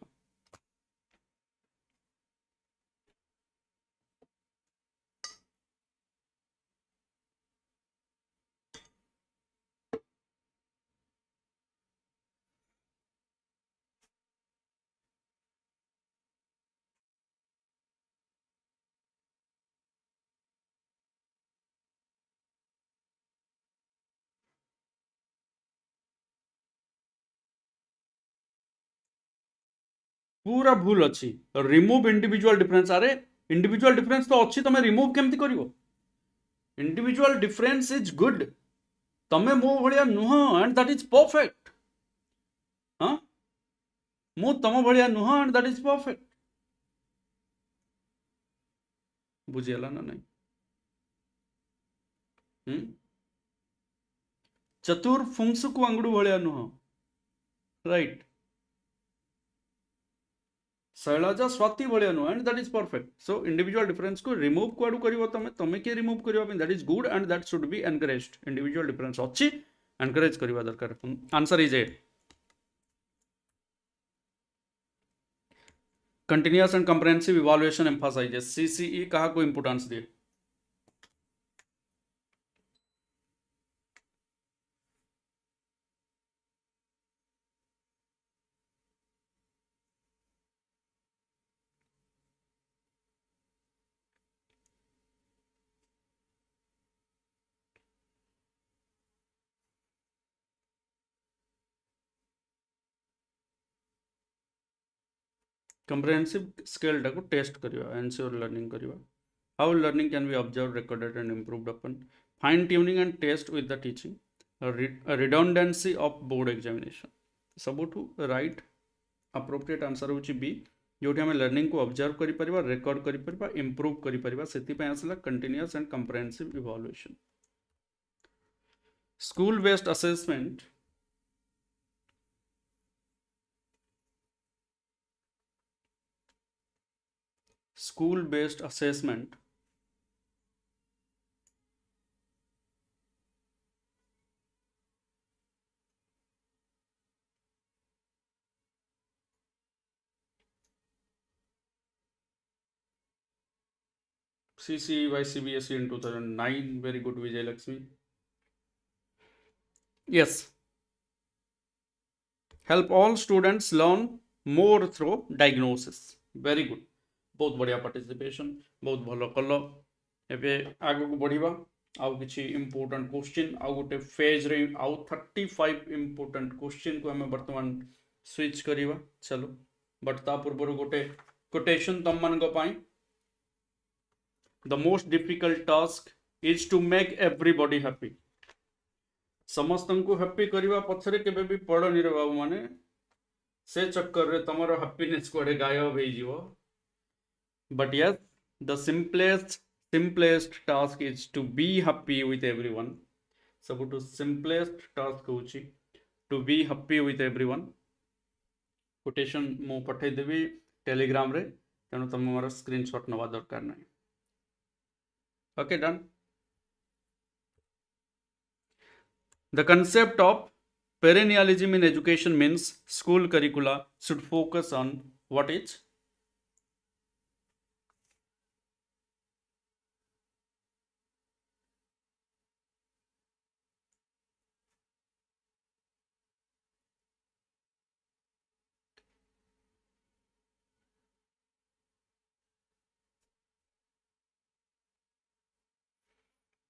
पूरा भूल अच्छी रिमूव इंडिविजुअल डिफरेंस अरे इंडिविजुअल डिफरेंस तो अच्छी तमे रिमूव केमती करिवो इंडिविजुअल डिफरेंस इज गुड तमे मो भलिया नुह एंड दैट इज परफेक्ट हाँ मु तम भलिया नुह एंड दैट इज परफेक्ट बुझियला ना नहीं चतुर फुंसुकु अंगुडू भलिया नुह राइट शैलजा स्वाति भलिया नुह and that is perfect so individual difference को रिमूव कुआडू करिवो तमे के रिमूव करिवो that is good and that should be encouraged individual difference अच्छी एनकरेज करवा दरकार answer is a continuous and comprehensive evaluation emphasizes CCE कहा को इंपोर्टेंस दिए comprehensive scale टाको टेस्ट करिवा एंश्योर लर्निंग करिवा how learning can be observe recorded and improved upon fine tuning and test with the teaching redundancy of board examination सबुठु right appropriate answer होची बी जोठी हमें लर्निंग को ऑब्जर्व करि परिबा रिकॉर्ड करि परिबा इंप्रूव करि परिबा सेति पय आसला continuous and comprehensive evaluation School based assessment CC by CBSE in 2009. Very good, Vijay Lakshmi. Yes. Help all students learn more through diagnosis. Very good. बहुत बढ़िया पार्टिसिपेशन, बहुत भलो कल। एबे आगु को बढ़िबा आउ किछि इंपोर्टेंट क्वेश्चन आउ गोटे फेज रे आउ 35 इंपोर्टेंट क्वेश्चन को हमें वर्तमान स्विच करिबा। चलो बट ता पूर्व गोटे कोटेशन तम मन को पाई। The most difficult task is to make everybody happy. समस्तन को हैप्पी करवा पछरे केबे भी पड़नी रे बाबू माने से चक्कर रे तमरो हैप्पीनेस कोडे गायब हो जीवो। But yes, the simplest task is to be happy with everyone. सबुठु simplest task होची to be happy with everyone. Quotation मो पठै देबी टेलीग्राम रे, तेनु तम मोर स्क्रीनशॉट नवा दरकार नै। Okay, done. The concept of perennialism in education means school curricula should focus on what is?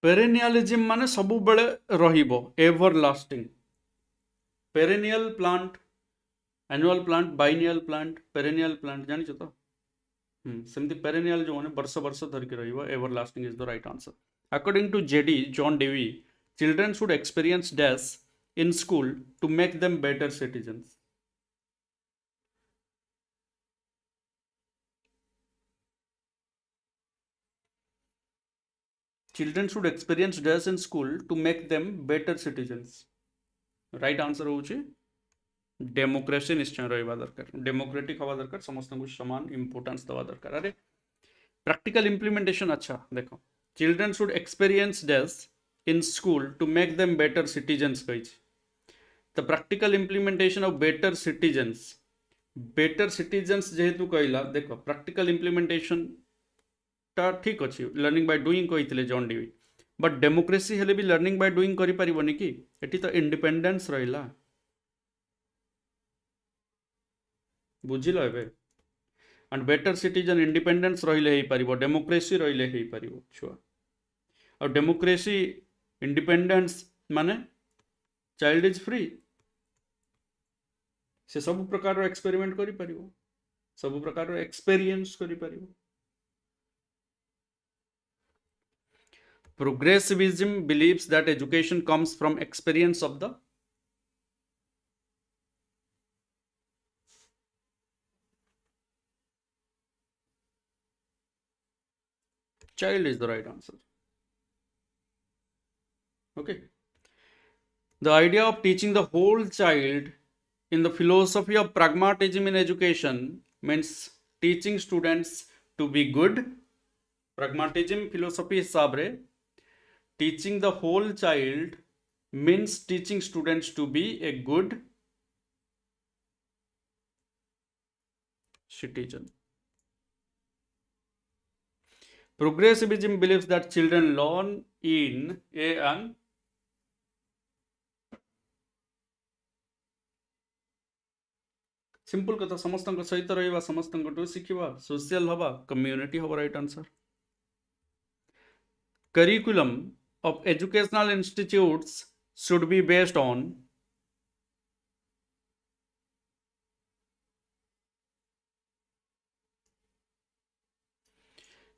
Perennialism माने सबु बेले रहिबो, everlasting. Perennial plant, annual plant, biennial plant, perennial plant जानि छ त? सेमती perennial जो माने वर्ष वर्ष धर के रहिबो, everlasting is the right answer. According to John Dewey, children should experience dash in school to make them better citizens. Children should experience dash in school to make them better citizens. Right answer होउची democracy निश्चय रहिबा दरकार, democratic हवा दरकार, समस्त को समान importance दवा दरकार। अरे प्रैक्टिकल इंप्लीमेंटेशन अच्छा देखो, children should experience dash in school to make them better citizens कही। तो practical implementation of better citizens जेहेतु कहला, देखो प्रैक्टिकल इंप्लीमेंटेशन ता ठीक अच्छी लर्निंग बाय डूइंग कही जॉन डीवी, बट डेमोक्रेसी हेले भी लर्निंग बाय डूइंग करि परिबोनी कि एटी तो इंडिपेंडेंस रहिला। बुझिलो एबे? एंड बेटर सिटीजन इंडिपेंडेंस रहिले ही परिबो, डेमोक्रेसी रहिले ही परिबो छुआ। और डेमोक्रेसी इंडिपेंडेंस माने चाइल्ड इज फ्री, से सब प्रकार एक्सपेरिमेंट करि परिबो, सब प्रकार एक्सपीरियंस करि परिबो। Progressivism believes that education comes from experience of the child is the right answer. Okay. The idea of teaching the whole child in the philosophy of pragmatism in education means teaching students to be good. Pragmatism philosophy हिसाब रे teaching the whole child means teaching students to be a good citizen. Progressivism believes that children learn in an simple कथा, समस्त सहित रहिबा, समस्त शिखिबा, social हवा, community हवा। Right answer. Curriculum of educational institutes should be based on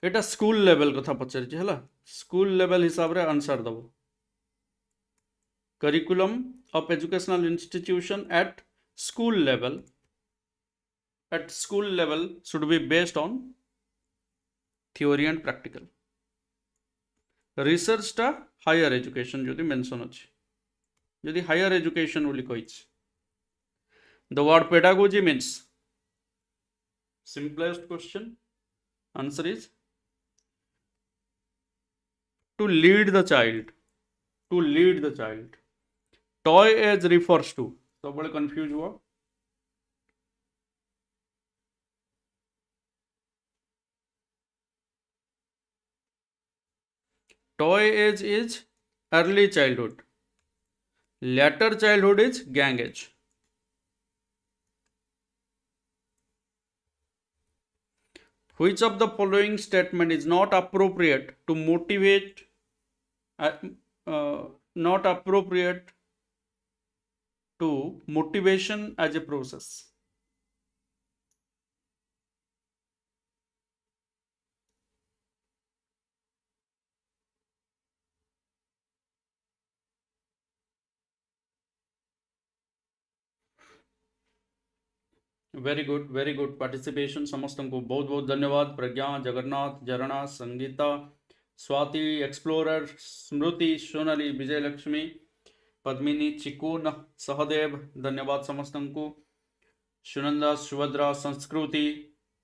एटा school level कथा पचारि हला, स्कूल लेवल हिसाब रे आंसर दबो। Curriculum of educational institution at school level should be based on theory and practical. Research टा higher education जो mention अछि। जदि हायर एजुकेशन बोली कही the word pedagogy means simplest question answer is to lead the child toy age refers to सब बड़े confuse हुआ toy age is early childhood later childhood is gang age which of the following statement is not appropriate to motivate not appropriate to motivation as a process very good participation समस्त को बहुत बहुत धन्यवाद Pragya Jagannath Jharna Sangeeta Swati explorer Smriti Sonali Vijayalakshmi Padmini Chikun Sahadev धन्यवाद समस्त को Sunanda Subhadra Sanskriti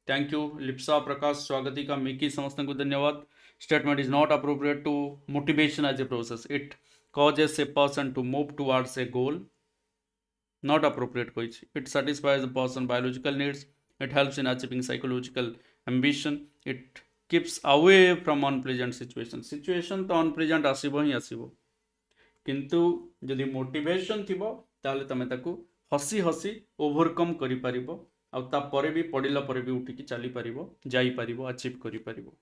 thank you Lipsa Prakash Swagatika Miki समस्त को धन्यवाद statement is not appropriate to motivation as a process it causes a person to move towards a goal not appropriate koichi it satisfies the person biological needs it helps in achieving psychological ambition it keeps away from unpleasant situation तो unpleasant आसीबो ही आसीबो किंतु जदि motivation थिबो ताले तमे ताकू हसी हसी overcome करि परिबो आ ता परे भी पडिला परे भी उठी की चली परिबो जाई परिबो अचीव करि परिबो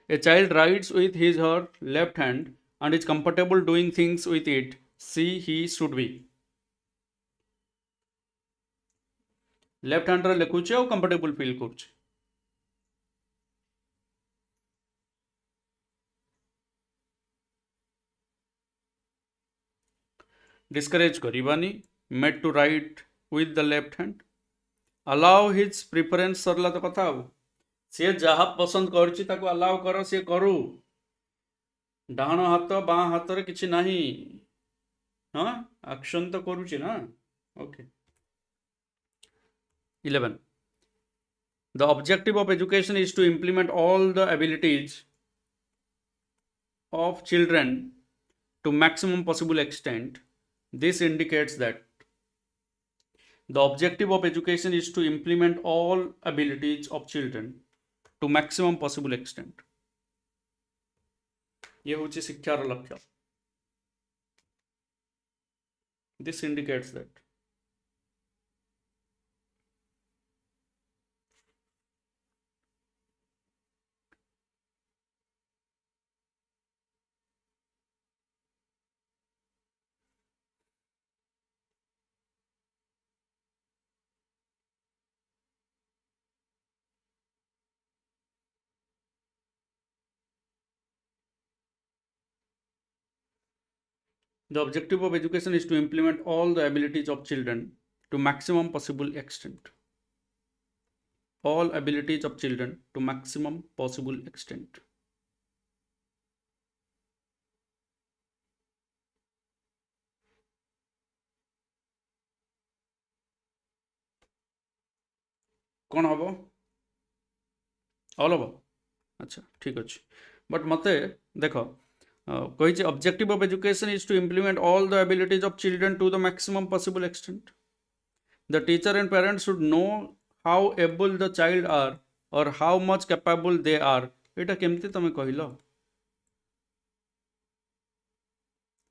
a child writes with his her left hand and is comfortable doing things with it he should be left hand लिखुचे और कंफर्टेबल फील करुचे डिस्करेज करवानी made to write with the left hand allow his preference सरला तो कथा सी जहाँ पसंद कर अलाउ कर सी करू डाण हाथ बाँ हाथ किसी ना हाँ एक्शन तो करुचे ना okay 11 the objective of education is to implement all the abilities of children to maximum possible extent this indicates that the objective of education is to implement all abilities of children to maximum possible extent ये होची शिक्षार लक्ष्य this indicates that The objective of education is to implement all the abilities of children to maximum possible extent. All abilities of children to maximum possible extent. कौन हम all हम अच्छा ठीक अच्छे बट मत देख कही objective of education is to implement all the abilities of children to the maximum possible extent the teacher and parents should know how able the child are और how much capable they are यहाँ केमती तुम कहल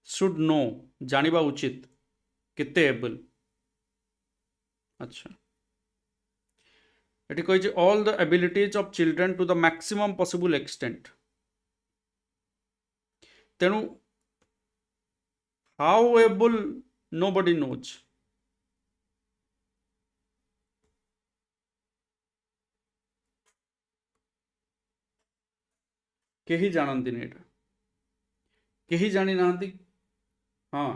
should know जानिबा उचित केते able अच्छा ये कही all the abilities of children to the maximum possible extent तेणु हाउ एबल नोबडी नोज केही जानती नहीं एटा केही जानी नाहंती हाँ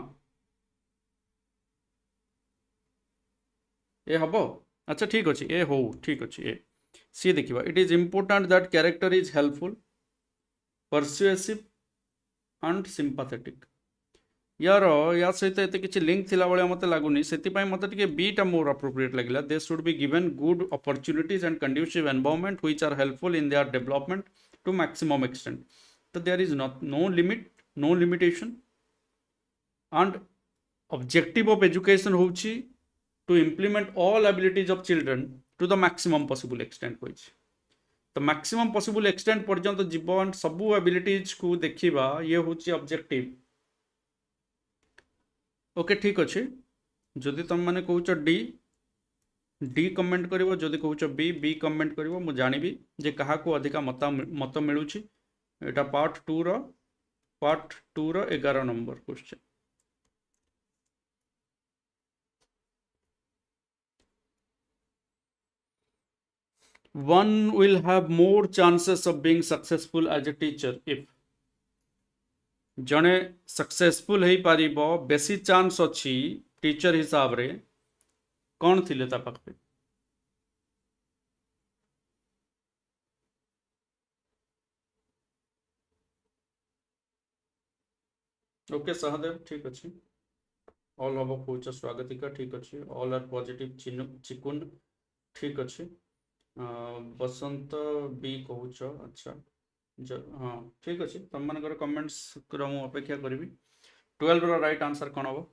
ए हबो अच्छा ठीक अच्छे ए हो ठीक अच्छे ए सी देखा it is important that character is helpful persuasive and sympathetic यार या सहित एते किछि लिंक थिला बळे मते लागुनी सेति मते टिके बीटा मोर अप्रोप्रिएट लागिला they should be given good opportunities and conducive environment which are helpful in their development to maximum extent तो there is not no limit no limitation and objective of education होउछि to implement all abilities of children to the maximum possible extent होइछि तो maximum possible extent पर्यंत जीवन सबु abilities को देखिबा ये होउछि objective okay ठीक अछि जदि तुम माने कहउछ डी डी कमेंट करिवो जदि कहउछ बी बी कमेंट करिवो मु जानिबी जे कहा को अधिका मत मिलुछि एटा पार्ट 2 रो 11 number question one will have more chances of being successful as a teacher if जने सक्सेसफुल हो पारिबो बेसी चांस अछि टीचर हिसाब रे कौन थिले ता पाखे ओके सहदेव ठीक अछि ऑल हब कोच स्वागतिका ठीक अछि ऑल आर पॉजिटिव चिकुन ठीक अछि बसंत बी कहूच अच्छा हाँ ठीक अच्छे तुम मान कमेंट्स मु अपेक्षा करी 12 रो राइट आंसर कौन हम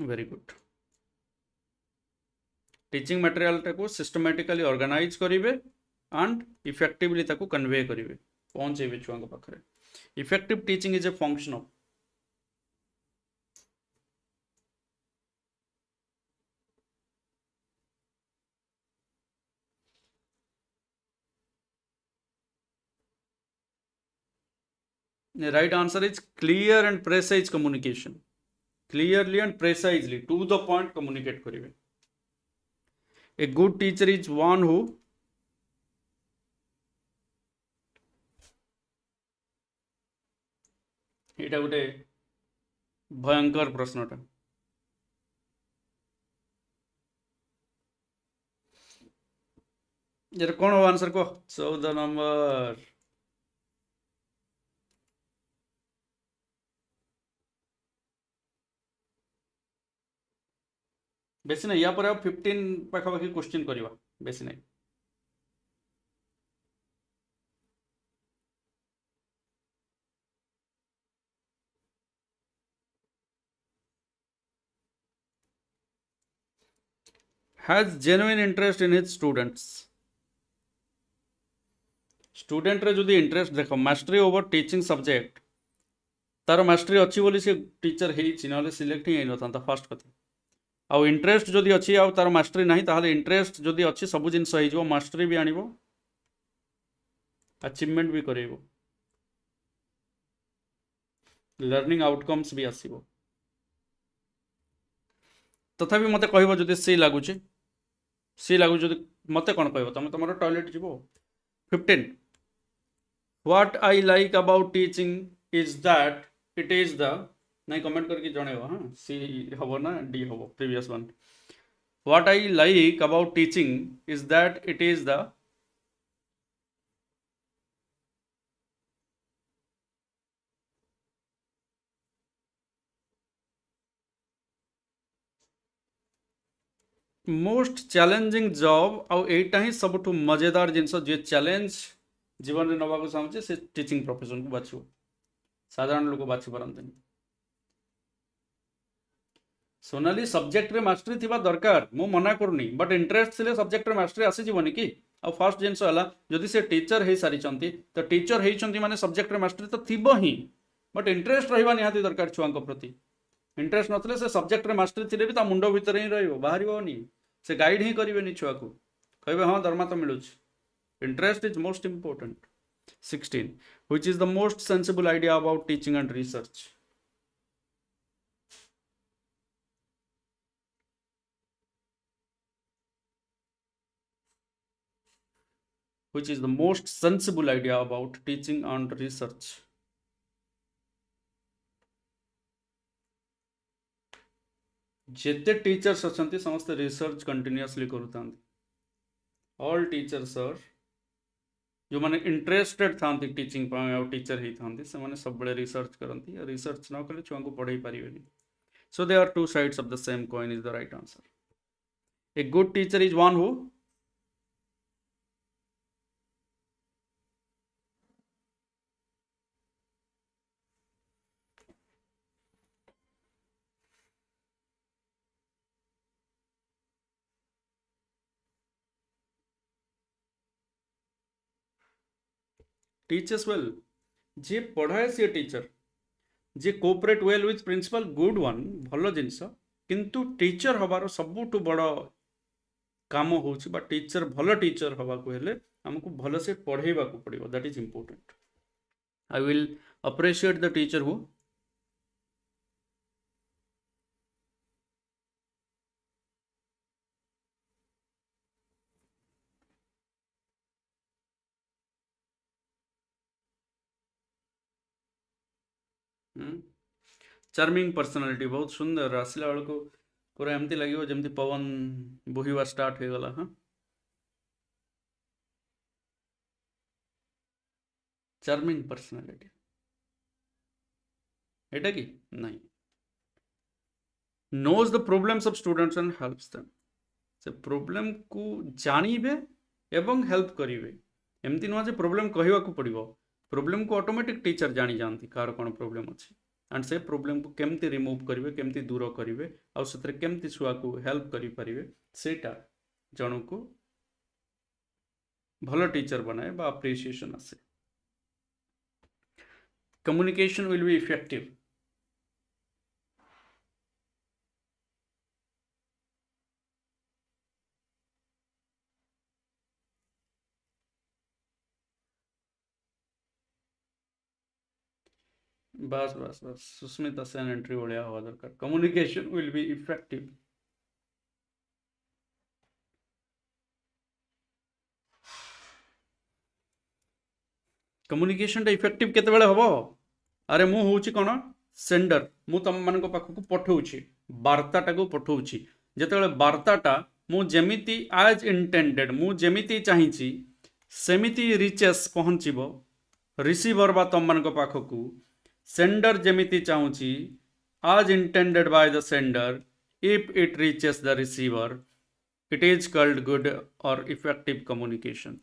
वेरी गुड टीचिंग मटेरियल टाको सिस्टमैटिकली ऑर्गेनाइज करेंगे एंड इफेक्टिवली ताको कन्वे करेंगे पहुँचे छुआ पाखे effective teaching is a function of The right answer is clear and precise communication. Clearly and precisely, to the point communicate करिवे. A good teacher is one who एटा गोटे भयंकर प्रश्नटा यार कौन हो आंसर को 14 नंबर बेसी नहीं या पर 15 पाखापाखि क्वेश्चन करवा बेसी नहीं has genuine interest in his students student रे जदि इंटरेस्ट देख मास्टरी ओवर टीचिंग सब्जेक्ट तार मास्टरी अच्छी बोली से टीचर होइछि नले सिलेक्ट ही नथांता फर्स्ट कथा आउ इंटरेस्ट जदि अच्छी आउ तार मास्टरी नहीं ताहले इंटरेस्ट जदि अच्छी सब जिनस हो मास्टरी भी आनिबो अचीवमेंट भी करेबो लर्निंग आउटकम्स भी आसीबो तथापि मते कहबो जदि सी लागु जदि मते कोन कहबो तमे तमरो टॉयलेट जीवो 15 what I like about teaching is that it is the नहीं कमेंट करके जणेबो हां सी हबो ना डी हबो previous one what I like about teaching is that it is the most challenging job आउ एटा ही सबठु मजेदार जिनस जे चैलेंज जीवन में नवा को चाहूँ से टीचिंग प्रोफेशन को बाछिबो साधारण लोक बाछि पारंतनी सोनाली सब्जेक्ट रे मास्टरी थिबा दरकार मु मना करनी बट इंटरेस्ट थिले सब्जेक्ट रे मास्टरी आसी जीवनी कि आ फर्स्ट जिनस हला जदि से टीचर हे सारी चंती तो टीचर हेइचंती माने सब्जेक्ट रे मास्टरी तो थिबो ही बट इंटरेस्ट रहिबा निहाती दरकार छुआंक प्रति इंटरेस्ट नथले से सब्जेक्ट रे मास्टरी थिले भी ता मुंडो भीतर ही रहइबो बाहरिबोनी से गाइड ही करिवेनी छुआ को कहबे हां दरमा तो मिलुछ interest is most important 16 which is the most sensible idea about teaching and research which is the most sensible idea about teaching and research जेते टीचर्स अछंती समस्त रिसर्च कंटिन्यूअसली करूतांती ऑल टीचर्स आर जो माने इंटरेस्टेड थांती teaching teacher ही थांती से माने सब बड़े रिसर्च करती रिसर्च न कले छुआ को पढ़ाई पारिबेनी so they are two sides of the same coin is the right answer a good teacher is one who teaches well जे पढ़ाए सी टीचर जे cooperate well with principal good one भल जिनस किंतु टीचर हबार सबुठु बड़ काम होची बा टीचर भल टीचर हवा को हेले हमको भल से पढ़ेबा को पड़िबो that is important I will appreciate the teacher who charming personality बहुत सुंदर आसला बेलू पूरा एमती लगे जमती पवन बोहिबा स्टार्ट हो गला हाँ चार्मिंग पर्सनालिटी एटा कि नहीं knows the problems of students and helps them से प्रॉब्लम को जानिबे एवं हेल्प करिवे एमती नुआ जे प्रॉब्लम कहवा को पड़िबो प्रॉब्लम को ऑटोमेटिक टीचर जानी जानती कार कोन प्रॉब्लम अछि एंड से प्रॉब्लम को केमती रिमूव करिवे केमती दूर करिवे आ सेतरे केमती छुआ को हेल्प करि परिवे सेटा जण को भलो टीचर बनाए बा अप्रिसिएशन आसे कम्युनिकेशन विल बी इफेक्टिव बस बस बस सुस्मिता सेन एंट्री भाया हवा दरकार communication will be effective communication टा इफेक्टिव केते बेले हबो अरे मु होउची कोन सेंडर मु तम मान को पाखु को पठौची वार्ताटा को पठौची जेतेबेले वार्ताटा मु जेमिति एज इंटेंडेड मु जेमिति चाहिची सेमिति रिचेस पहुंचीबो रिसीवर बा तम मान को पाखु sender जेमिति चाहूची as intended by the sender if it reaches the receiver it is called good or effective communication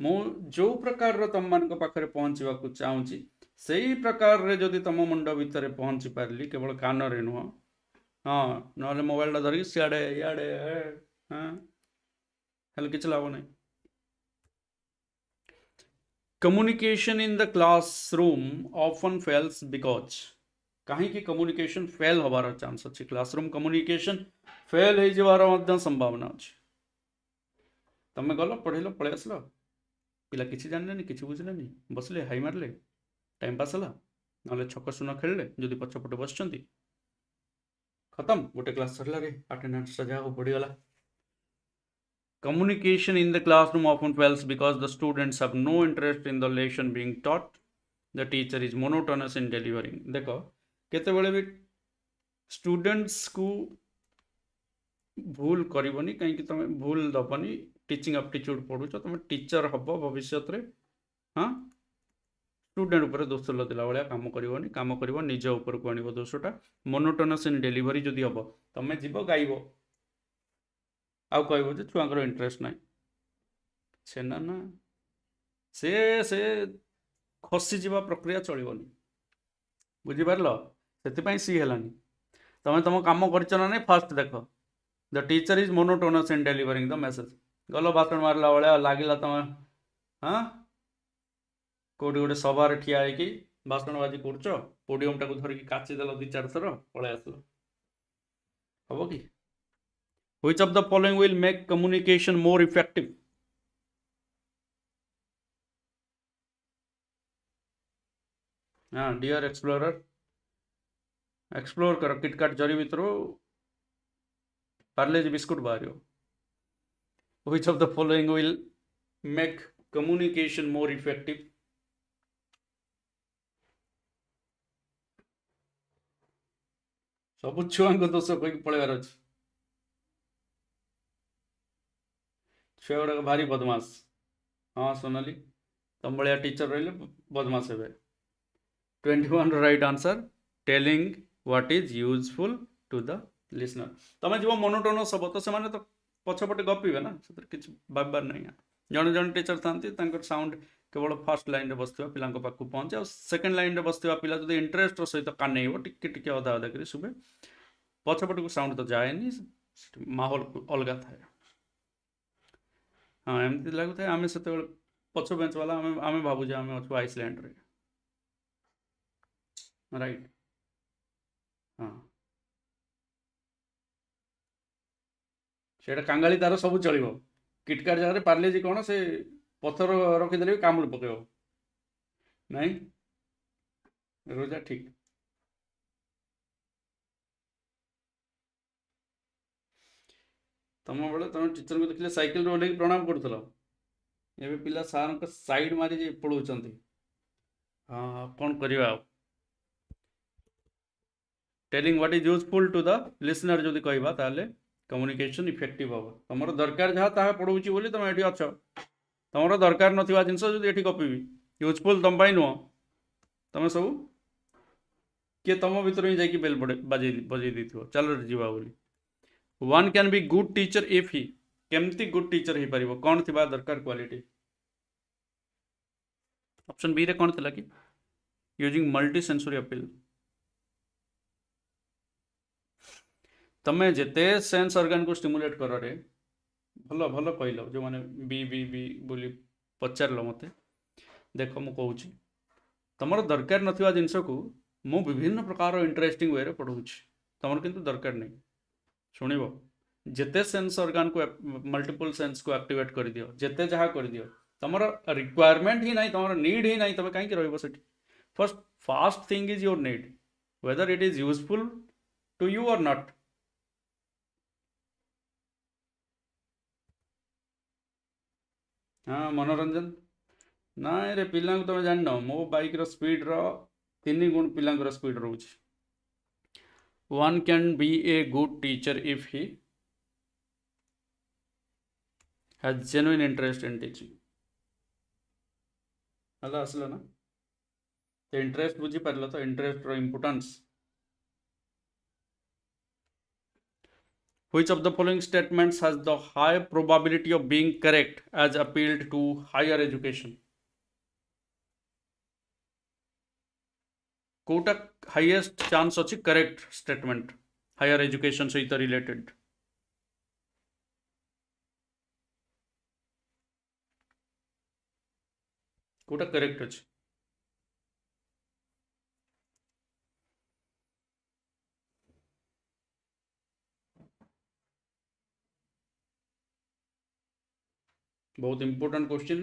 मु जो प्रकार तम मान पाखे पहुँचवा को चाहूँगी से ही प्रकार रे जदि तुम मुंड भितर पहुँची पारि केवल कान रे नुह हाँ ना मोबाइल धरिक सियाड़े इे हाँ हेल्ले किसी लाभ नहीं communication in the classroom often fails because कहीं कम्युनिकेशन फेल होबार चांस अच्छी क्लासरूम कम्युनिकेशन फेल हो जबार संभावना अच्छी तमें गल पढ़ेल पलि आसल पिला किसी जानले किसी बुझिले बसले हाई मारले टाइम पास है ना छक सुन खेलले जदि पछपटे बस खत्म गोटे क्लास सरला रे अटेंडेंस जहाँ बढ़ीगला Communication in the classroom often fails because the students have no interest in the lesson being taught. The teacher is monotonous in delivering. देखो केते बेले भी स्टूडेंट्स को भूल करबनी कहीं तुम भूल दबनी टीचिंग एप्टीट्यूड पढ़ुच तुम टीचर हम भविष्य रे हाँ स्टूडेंट उपर दोष लदिला भाया काम करबनी काम कर निज उपर को आनिबो दोषटा मोनोटोनस इन डेलीवरी जदि हम तुम जीव गाइब आउ कह छुआर इंटरेस्ट ना से ना ना से खसी जा प्रक्रिया चलनी बुझिपार से सी है तुम तुम कम कर ना फास्ट देख the teacher is monotonous in delivering the message गल भाषण मारला भाया लगे तुम हाँ कौटी गोटे सभार ठिया होगी भाषणबाजी कर पोडियम टाक धरिकी काचिदेल 2-4 थर पलि आस हम कि Which of the following will make communication more effective? हाँ डियर एक्सप्लोरर एक्सप्लोर करो किटकाट जरी भीतर पार्लेज बिस्कुट बाहर Which of the following will make communication more effective? सब छुआ दोष कहीं पलैबार अच्छे छुआ गुड़ाक भारी बदमाश। हाँ सोनाली तुम भाया टीचर रही बदमाश हे। 21 right answer telling what is useful to the listener. तुम जो मोनोटोनस हम तो से तो पछपटे गपिबे ना से किसी भाबार नहीं। जड़े जड़े टीचर था साउंड केवल फर्स्ट लाइन बस पिला पाक पहुँचे आ सेकेंड लाइन बस पिला जो इंटरेस्ट सहित कानेब टिके अधा अधा कर शुभे पछपट को साउंड तो जाएनि माहौल अलग थाए। हाँ एमती लगुए आम से पछ बेंच वाला आम भावुचे आम अच्छु आइसलैंड रे राइट। हाँ से कांगाली तार सब चलो किटकाट जगह पार्लेजी कौन से पथर रखीदे भी कामुड़ पकेब नहीं रोजा ठीक। तुम बेले तुम टीचर को देखिले साइकिल ओह्ल प्रणाम करूल ए पिला सार साइड मारी पलाउं। हाँ कौन करवा telling what is useful to the listener जदि कहवा ताले कम्युनिकेशन इफेक्टिव हम तुम दरकार जहाँ ता पढ़ाऊँ बोली तुम ये अच्छ तुम दरकार ना जिनस जो ये गपी यूजफुल तुम नुह तुम सब किए तुम भर ही जाकि बेल बजे बजे दी चलो जीवा बोली। One can be good teacher if ही केमती गुड टीचर हो पार कौन थी दरकार क्वालिटी ऑप्शन बी रे कौन थी कि यूजिंग मल्टी सेंसरी अपील तमें जेते सेंस ऑर्गन को स्टिमुलेट कर रे भल भल कहल जो मैंने बी बोली पचार मत देख मु कहूँ तुम दरकार ना जिनस को मु विभिन्न प्रकार इंटरेस्टिंग वे पढ़ाऊँ तुम किंतु दरकार नहीं शुणव जेते सेंस ऑर्गन को मल्टीपल सेंस को एक्टिवेट कर दियो जेते जहाँ कर दियो तुम रिक्वायरमेंट ही नहीं तुम नीड ही नहीं तुम कहीं रही first fast thing is your need whether it is useful to you और नॉट। हाँ मनोरंजन ना रे पिला तुम जान मो बाइक स्पीड रीन गुण पिला स्पीड रोच। One can be a good teacher if he has genuine interest in teaching हला आसला ना तो इंटरेस्ट बुझी पार तो interest importance. Which of the following statements has the high probability of being correct as appealed to higher education? Quota highest chance अच्छी correct statement higher education सहित related quota correct अच्छी बहुत इंपोर्टेंट क्वेश्चन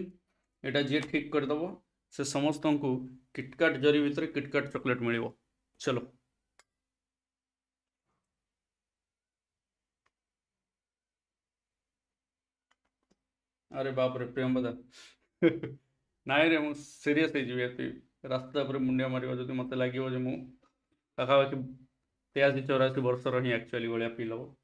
एटा जी ठीक करदेव से समस्त को किटकाट जरी भितर किटकाट chocolate मिल। चलो अरे बाप रे प्रेम बदा नाई रे मुझे सीरीयस रास्ता पर मुंडिया मार जो मत लगे मु पाखापाखि 83-84 वर्षर ही एक्चुअली भाया फिल हम।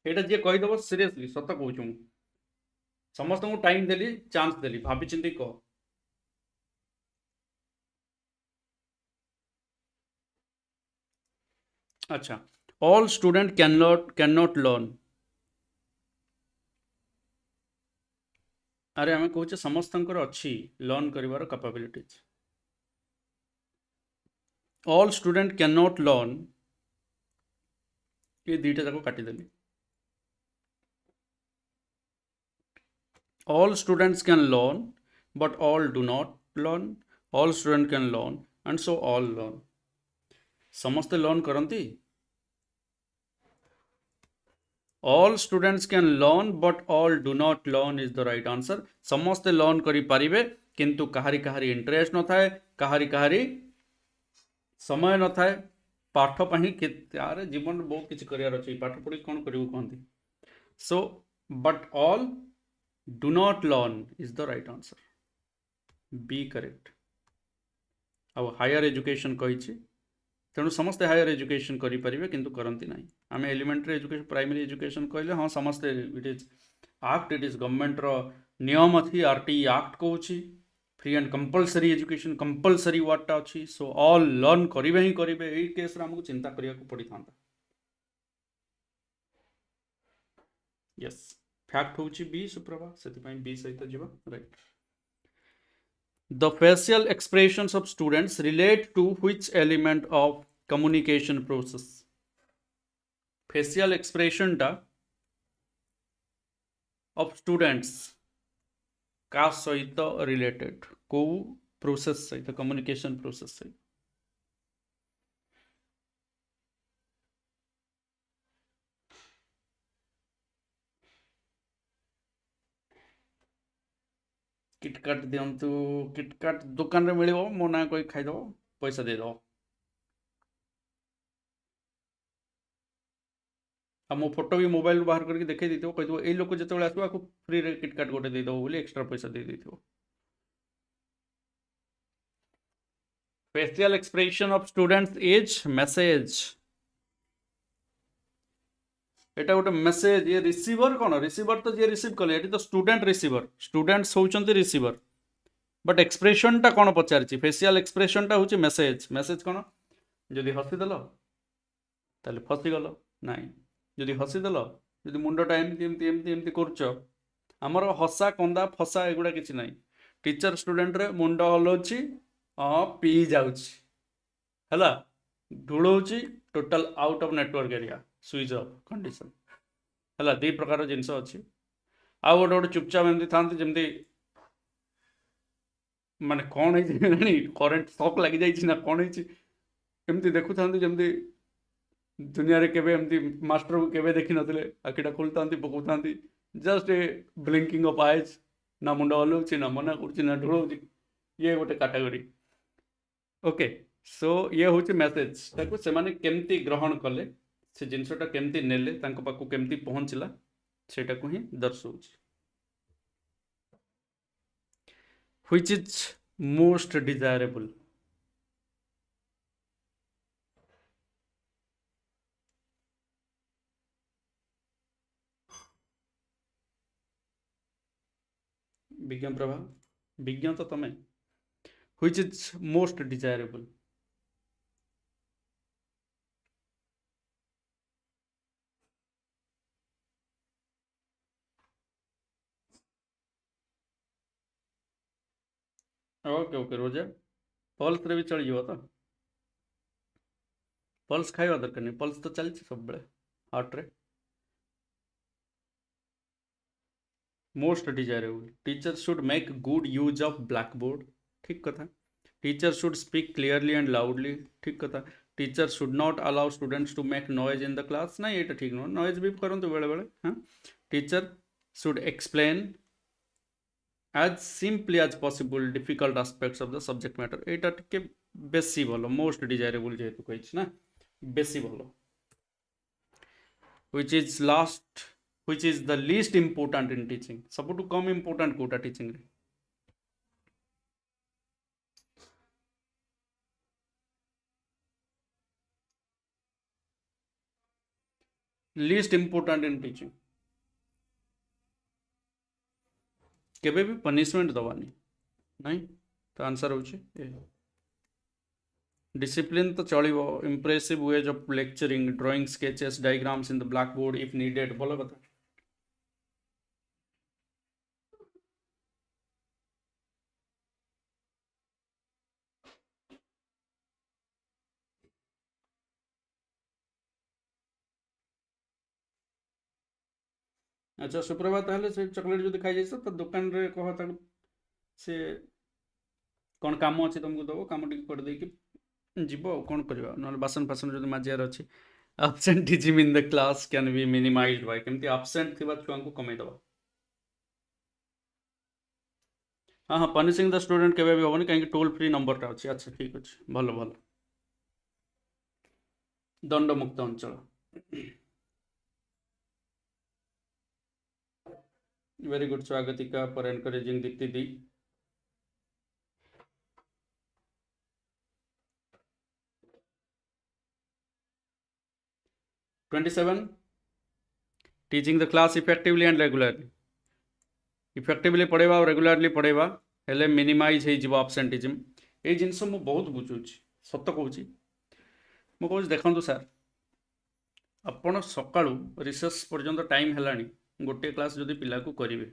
यहाँ जी कहीदेव सीरीयसली सत कहूँ समस्त को टाइम देली चांस देली भाभी चिंती कह। अच्छा all student can not learn अरे आम कहे समस्त अच्छी लर्न कर capabilities all student can not learn ये दुईटा जाक काटिदेली all students can learn but all do not learn all students can learn and so all learn समस्ते लर्न करती all students can learn but all do not learn is the right answer समस्ते learn करि पारिबे किंतु कहारी कहारी interest न थाए कहारी कहारी समय न थाए पाठ पही यार जीवन बहुत किसी करियार अछि पाठ पढ़ी कौन करिवु कहंती सो but all do not learn is the right answer B correct uh higher education कही तेणु समस्ते हायर एजुकेशन करेंगे किंतु करती ना आम एलिमेंटरी एजुकेशन प्राइमरी एजुकेशन कहले हाँ समस्ते it is act it is government रो नियम अच्छी आरटी एक्ट कौच free and compulsory education compulsory वर्डटा अच्छी सो ऑल लर्न करेंगे ही करेंगे यही केस आमको चिंता करिया को पड़ी था यस फैक्ट हूँ बी सुप्रभा से बी सहित जीवा right The facial expressions of students relate to which element of communication process? Facial expression टा of students का सहित related को process सहित communication process सहित किटकाट दिंतु किटकाट दुकान रे मिलिबो मो ना कोई खाई दबो पैसा दे दो आ मो फोटो भी मोबाइल बाहर करके देखै दिथिबो कहि दबो एई लोक जेतेबेले आसबो आकु फ्री रे किटकाट गोटे दे दबो बोली एक्स्ट्रा पैसा दे दिथिबो facial expression of students is message एटा गोटे मेसेज ये रिसीवर कौन रिसीवर तो जे रिसीव कले एटी तो स्टूडेंट रिसीवर स्टूडेंट्स होउचंती रिसीवर बट एक्सप्रेशन टा कौन पचारछि फेशियल एक्सप्रेशन टा होछि मेसेज मेसेज कौन जदि हसी देलो ताले फसी गलो नाइ जदि हसी देलो जदि मुंडटा एमती एमती एमती एमती करछ हमर हसा कंदा फसा एगुडा किछि नाइ टीचर स्टूडेंट रे मुंड हलोछि पी जाउछि हला ढुळौछि total out of network area switch off condition हला दी प्रकार जिनस अछि आ गोटे गोटे चुपचाप एमती थांती जेमती माने कौन है करेन्ट शॉक लगी जाइए ना कौन है एमती देखु था जमती दुनिया रे केबे एमती मास्टर को केबे देखि नथिले आखिटा खोलता पकौ था just a blinking of eyes ना मुंड हलौछि ना मना करछि ना ढोलौछि ये गोटे कैटेगरी ओके सो ये होछि मेसेज ताको से माने केमती ग्रहण कले से जिनसटा केमती नेले तांको पाकु केमती पहुंचला सेटा को ही दर्शौछि which is most desirable विज्ञान प्रभा विज्ञान तो तमें which is most desirable okay okay रोजा पल्स रे भी चल जीव तो पल्स खाइबा दरकार नहीं पल्स तो चलछि सब बेले हार्ट रे most desirable teacher should make good use of blackboard ठीक कथा teacher should speak clearly and loudly ठीक कथा teacher should not allow students to make noise in the class ना ये ठीक नुह नॉइज भी करंतु बेले बेले हाँ teacher should explain as simply as possible difficult aspects of the subject matter एटा टिके बेसी भलो मोस्ट डिजायरेबल जेतु कहिछ ना बेसी भलो which is last which is the least important in teaching सबटु कम important कोटा टीचिंग रे least important in teaching केबे भी पनिशमेंट दवानी नहीं तो आंसर होछि डिसिप्लिन तो चलिबो impressive ways of lecturing drawing sketches diagrams in the black board if needed बोलो बता अच्छा सुप्रभात ताहले से चॉकलेट जो खाई जाइस तो दुकान रे कह ता से कौन काम अच्छे तुमको दबो काम टिके कर देकी जीवो कौन करबा न बासन फासन जो माजियार अच्छी absenteeism in the class can be minimized by केमती absent थिबा छुआ को कमै दबा हाँ हाँ पनिशिंग द स्टूडेंट केबे भी होबनी कहीं टोल फ्री नंबर टा अच्छी अच्छा ठीक अच्छे भलो भलो दंड मुक्त अंचल very good Swagatika for encouraging Deepti दी 27 teaching the class effectively and regularly effectively पढ़ेबा और रेगुलरली पढ़ेबा हेले मिनिमाइज हो आब्सेंटिज्म ये जिनस मु बहुत बुझुची सत कहूँ मु कहूँ देखु सार आपण सकाळू रिसर्च पर्यंत टाइम है गोटे क्लास जदि पिला को करेंगे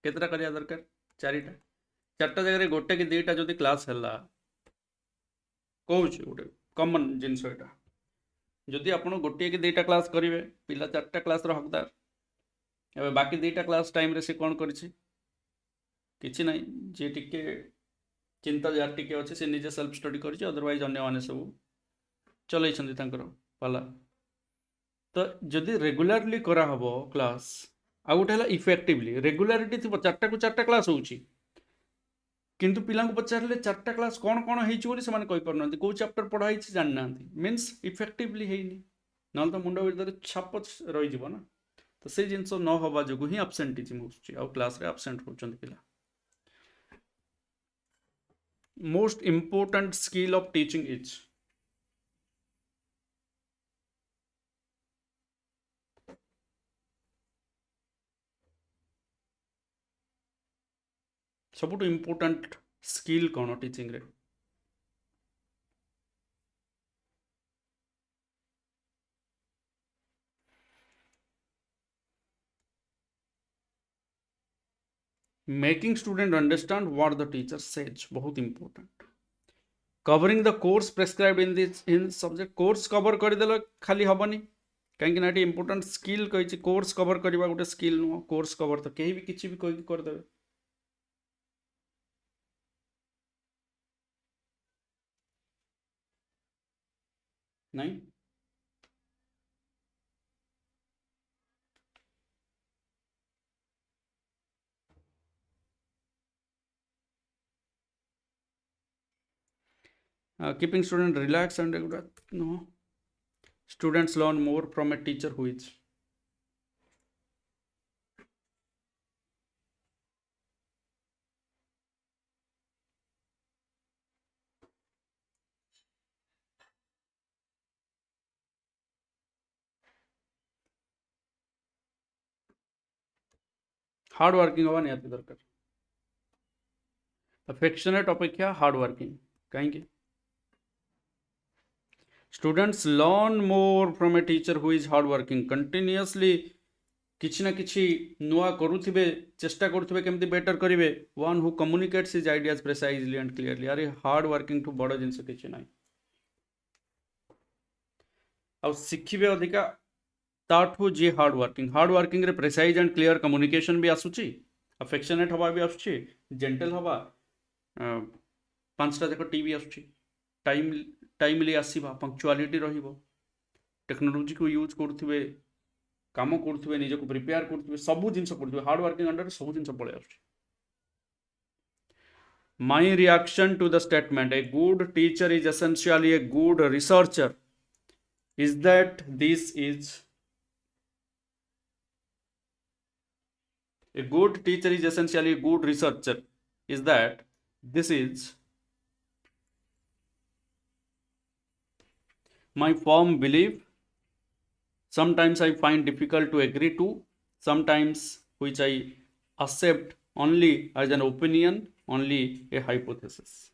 केतटा करिया दरकार चारिटा चार्टा जगह गोटे कि दुईटा जदि क्लास है कहूँ गोटे कमन जिनस यहाँ जदि आप गोटे कि दुईटा क्लास करेंगे पिला चार्टा क्लास हकदार एवं बाकी दुईटा क्लास टाइम सी कौन कर किसी ना जी टिके चिंता जार टिके अच्छे सी निजे सेल्फ स्टडी कर अदरवाइज अन्य मैंने सब चल पाला तो जदि रेगुलारली करा हबो क्लास आ गोटे है इफेक्टिवली रेगुलारिटी थी चार्टा को चार्टा क्लास होची किंतु पिला पचारे चार्टा क्लास कौन कौन होती कही पार कौ चैप्टर पढ़ाई जानी ना मीन्स इफेक्टिवली होनी ना तो मुंड भर छाप रही ना तो से जिनस न हवा जो ही आब्सेंटिज्म हो क्लास रे आब्सेंट होचंती पिला most important skill of teaching is सबुठ इम्पोर्टेंट स्किल कौन टीचिंग रे making student understand what the teacher says बहुत important covering the course prescribed in this in subject course cover करदेल खाली हेनी कहीं इंपोर्टेंट स्किल कही कोर्स कवर करवा गोटे स्किल नुह कोर्स कवर तो कहीं भी किसी भी कही करदे नहीं keeping student relaxed and regular no students learn more from a teacher who is hard working हवा निहाती दरकार अफेक्शनेट अपेक्षा हार्ड वर्किंग कहीं students learn more from a teacher who is hard working continuously किसी ना किसी नुआ करुवे चेष्टा करुवे केमती बेटर करेंगे one who communicates his ideas precisely and clearly अरे हार्ड वर्किंग ठू बड़ जिनस किसी ना आ शिखिबे अधिका ताठू जी हार्ड वर्किंग रे प्रेसाइज एंड क्लियर कम्युनिकेशन भी आसूची अफेक्शनेट हवा भी आसूची जेंटल हवा पांचटा जाक टी भी आसूची टाइमली आसवा पंक्चुआलिटी रहिबो टेक्नोलोजी को यूज करुवे काम करुवे निज को प्रिपेयर करुवे सब जिनस करुवे हार्ड वर्किंग अंडर सब जिनस पड़े आस my reaction to the statement a good teacher is essentially a good researcher is that this is a good teacher is essentially a good researcher is that this is my firm belief sometimes I find difficult to agree to sometimes which I accept only as an opinion only a hypothesis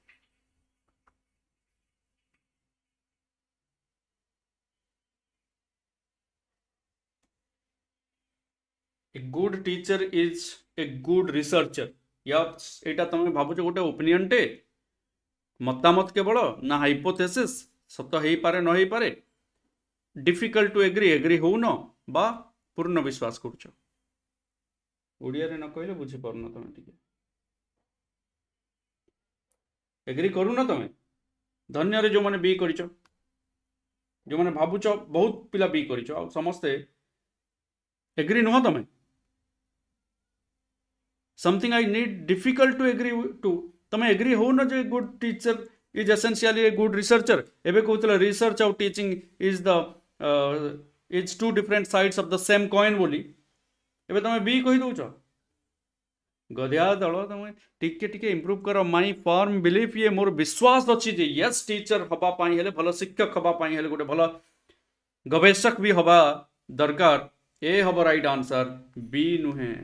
A good teacher is a good researcher या एटा तुम भावुच गोटे opinion टे मतामत केवल ना hypothesis सत हो पारे न हो पारे डिफिकल्ट टू एग्री हो न बा पूर्ण विश्वास करुच ओडिया रे न कहले बुझी पारन तुम टिके एग्री करू न तुम धन्य रे जो माने बी करिच जो माने भावुच बहुत पिला बी करिच आ समस्ते एग्री नुह तुम something I need difficult to agree to तुम एग्री हो न जो good teacher is essentially a good researcher एबे कहूला रिसर्च आउ teaching is the is two different sides of the same coin बोली एबे तुम बी कही दौच गधिया दल तुम टिके टिके इम्प्रूव कर माई फर्म बिलीफ ये मोर विश्वास अच्छी जे यस टीचर हवापाई हेले भल शिक्षक हवापाई हेले गोटे भल गवेषक भी हवा दरकार ए हब राइट आंसर बी नुहे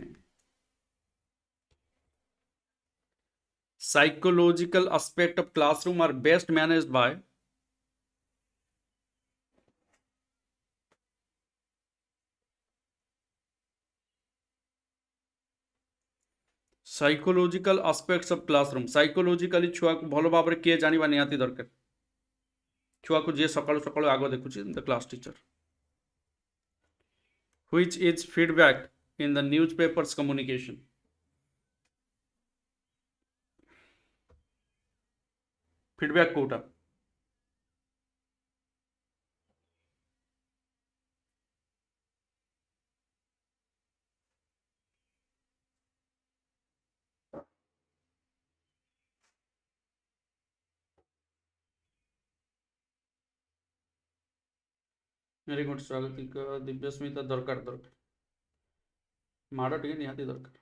psychological aspect of classroom are best managed by psychological aspects of classroom psychologically छुआ को भल भाव किए जानिबा निहाती दरकार छुआ को जे सकाळु सकाळु आगो देखुची the class teacher which is feedback in the newspapers communication feedback कोटा वेरी गुड स्वागतिक दिव्यस्मिता दरकार दरकार माड़ टे निहाती दरकार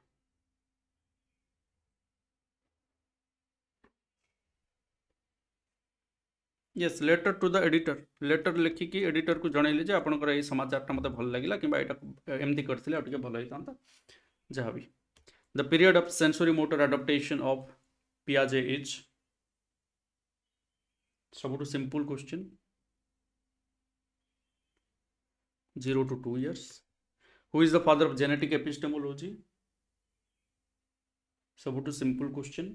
yes letter to the editor letter लिखिकी एडिटर को जनइले जे आपनकर ए समाचारटा मते भल लागिला किबा एटा एमती करथिले आ टिके भल होइतांता जहा भी the period of sensory motor adaptation of Piaget is सबटू simple question 0 to 2 years who is the father of genetic epistemology सबटू simple question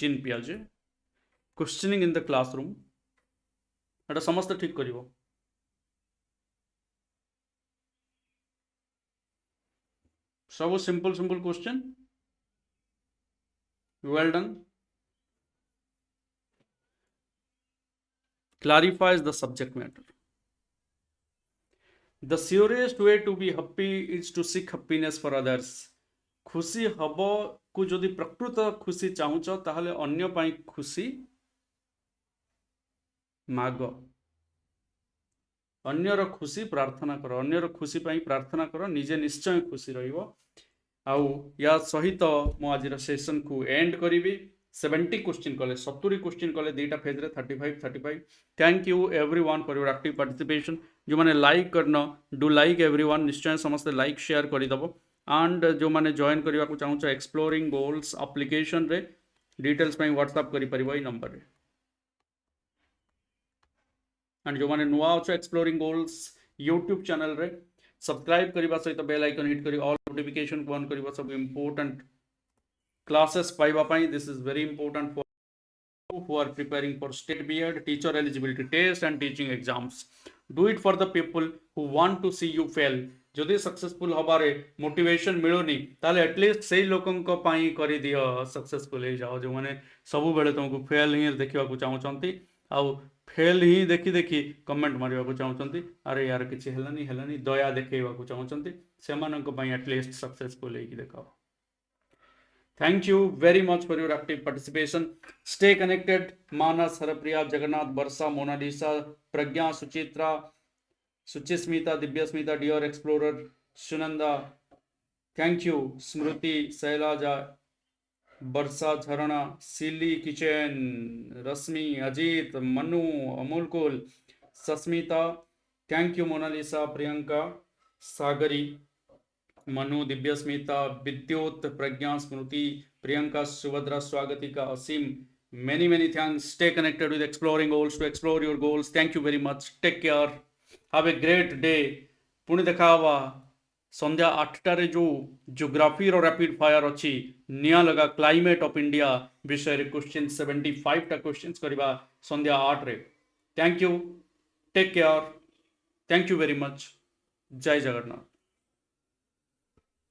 Jean Piaget questioning in the classroom एटा समस्त ठीक करिवो सब simple simple question well done clarifies the subject matter the surest way to be happy is to seek happiness for others खुशी hub को जदि प्रकृत खुशी चाहूच ताहले अन्य पाई खुशी माग अन्यर खुशी प्रार्थना कर अन्यर खुशी पाई प्रार्थना कर निजे निश्चय खुशी रहिबो आउ या सहित मो आज सेशन को एंड करी 70 क्वेश्चन कले 70 क्वेश्चन कले दीटा फेज रे 35 thank you everyone for your active participation जो माने लाइक करना डू लाइक एवरीवन निश्चय समस्त लाइक शेयर कर दबो एंड जो माने जॉइन करबा को चाहू एक्सप्लोरिंग गोल्स एप्लीकेशन रे डिटेल्स पई व्हाट्सएप करि परिबो ई नंबर रे एंड जो माने नुआ अछि एक्सप्लोरिंग गोल्स यूट्यूब चैनल रे सब्सक्राइब करबा सहित बेल आइकन हिट करी ऑल नोटिफिकेशन को ऑन करबा सब इंपोर्टेंट classes पाइबा पाई this is very important for who are preparing for state B.Ed teacher eligibility test and teaching exams do it for the people who want to see you fail जदि successful हबारे motivation मिलोनी ताले at least सही लोकन को पाई करी दियो successful हे जाओ जो माने सब बेले तुमको फेल ही देखिबा को चाहउचंती आउ फेल ही देखी देखी कमेंट मारिबा को चाहउचंती अरे यार किछि हेलानी दया देखैबा को चाहउचंती सेमानन को पाई एटलीस्ट सक्सेसफुल हे कि देखाओ Thank you very much for your active participation. Stay connected. Manas, Harapriya, Jagannath, Barsa, Mona Lisa, Pragya, Suchitra, Suchismita, Divyasmita, Dear Explorer, Sunanda. Thank you. Smruti, Sailaja, Barsa, Dharana, Silly Kitchen, Rasmi, Ajit, Manu, Amulkul, Sasmita. Thank you, Mona Lisa, Priyanka, Sagari. Manu दिव्यस्मिता विद्युत प्रज्ञा स्मृति प्रियंका सुभद्रा स्वागतिका असीम many thanks stay connected with exploring goals to explore your goals thank you very much take care have a great day पुणी देखा हवा संध्या 8 रे जो geography रो rapid fire अछि निया लगा climate of India विषय रे क्वेश्चन 75 टा क्वेश्चंस करबा संध्या 8 रे thank you take care thank you very much जय जगन्नाथ।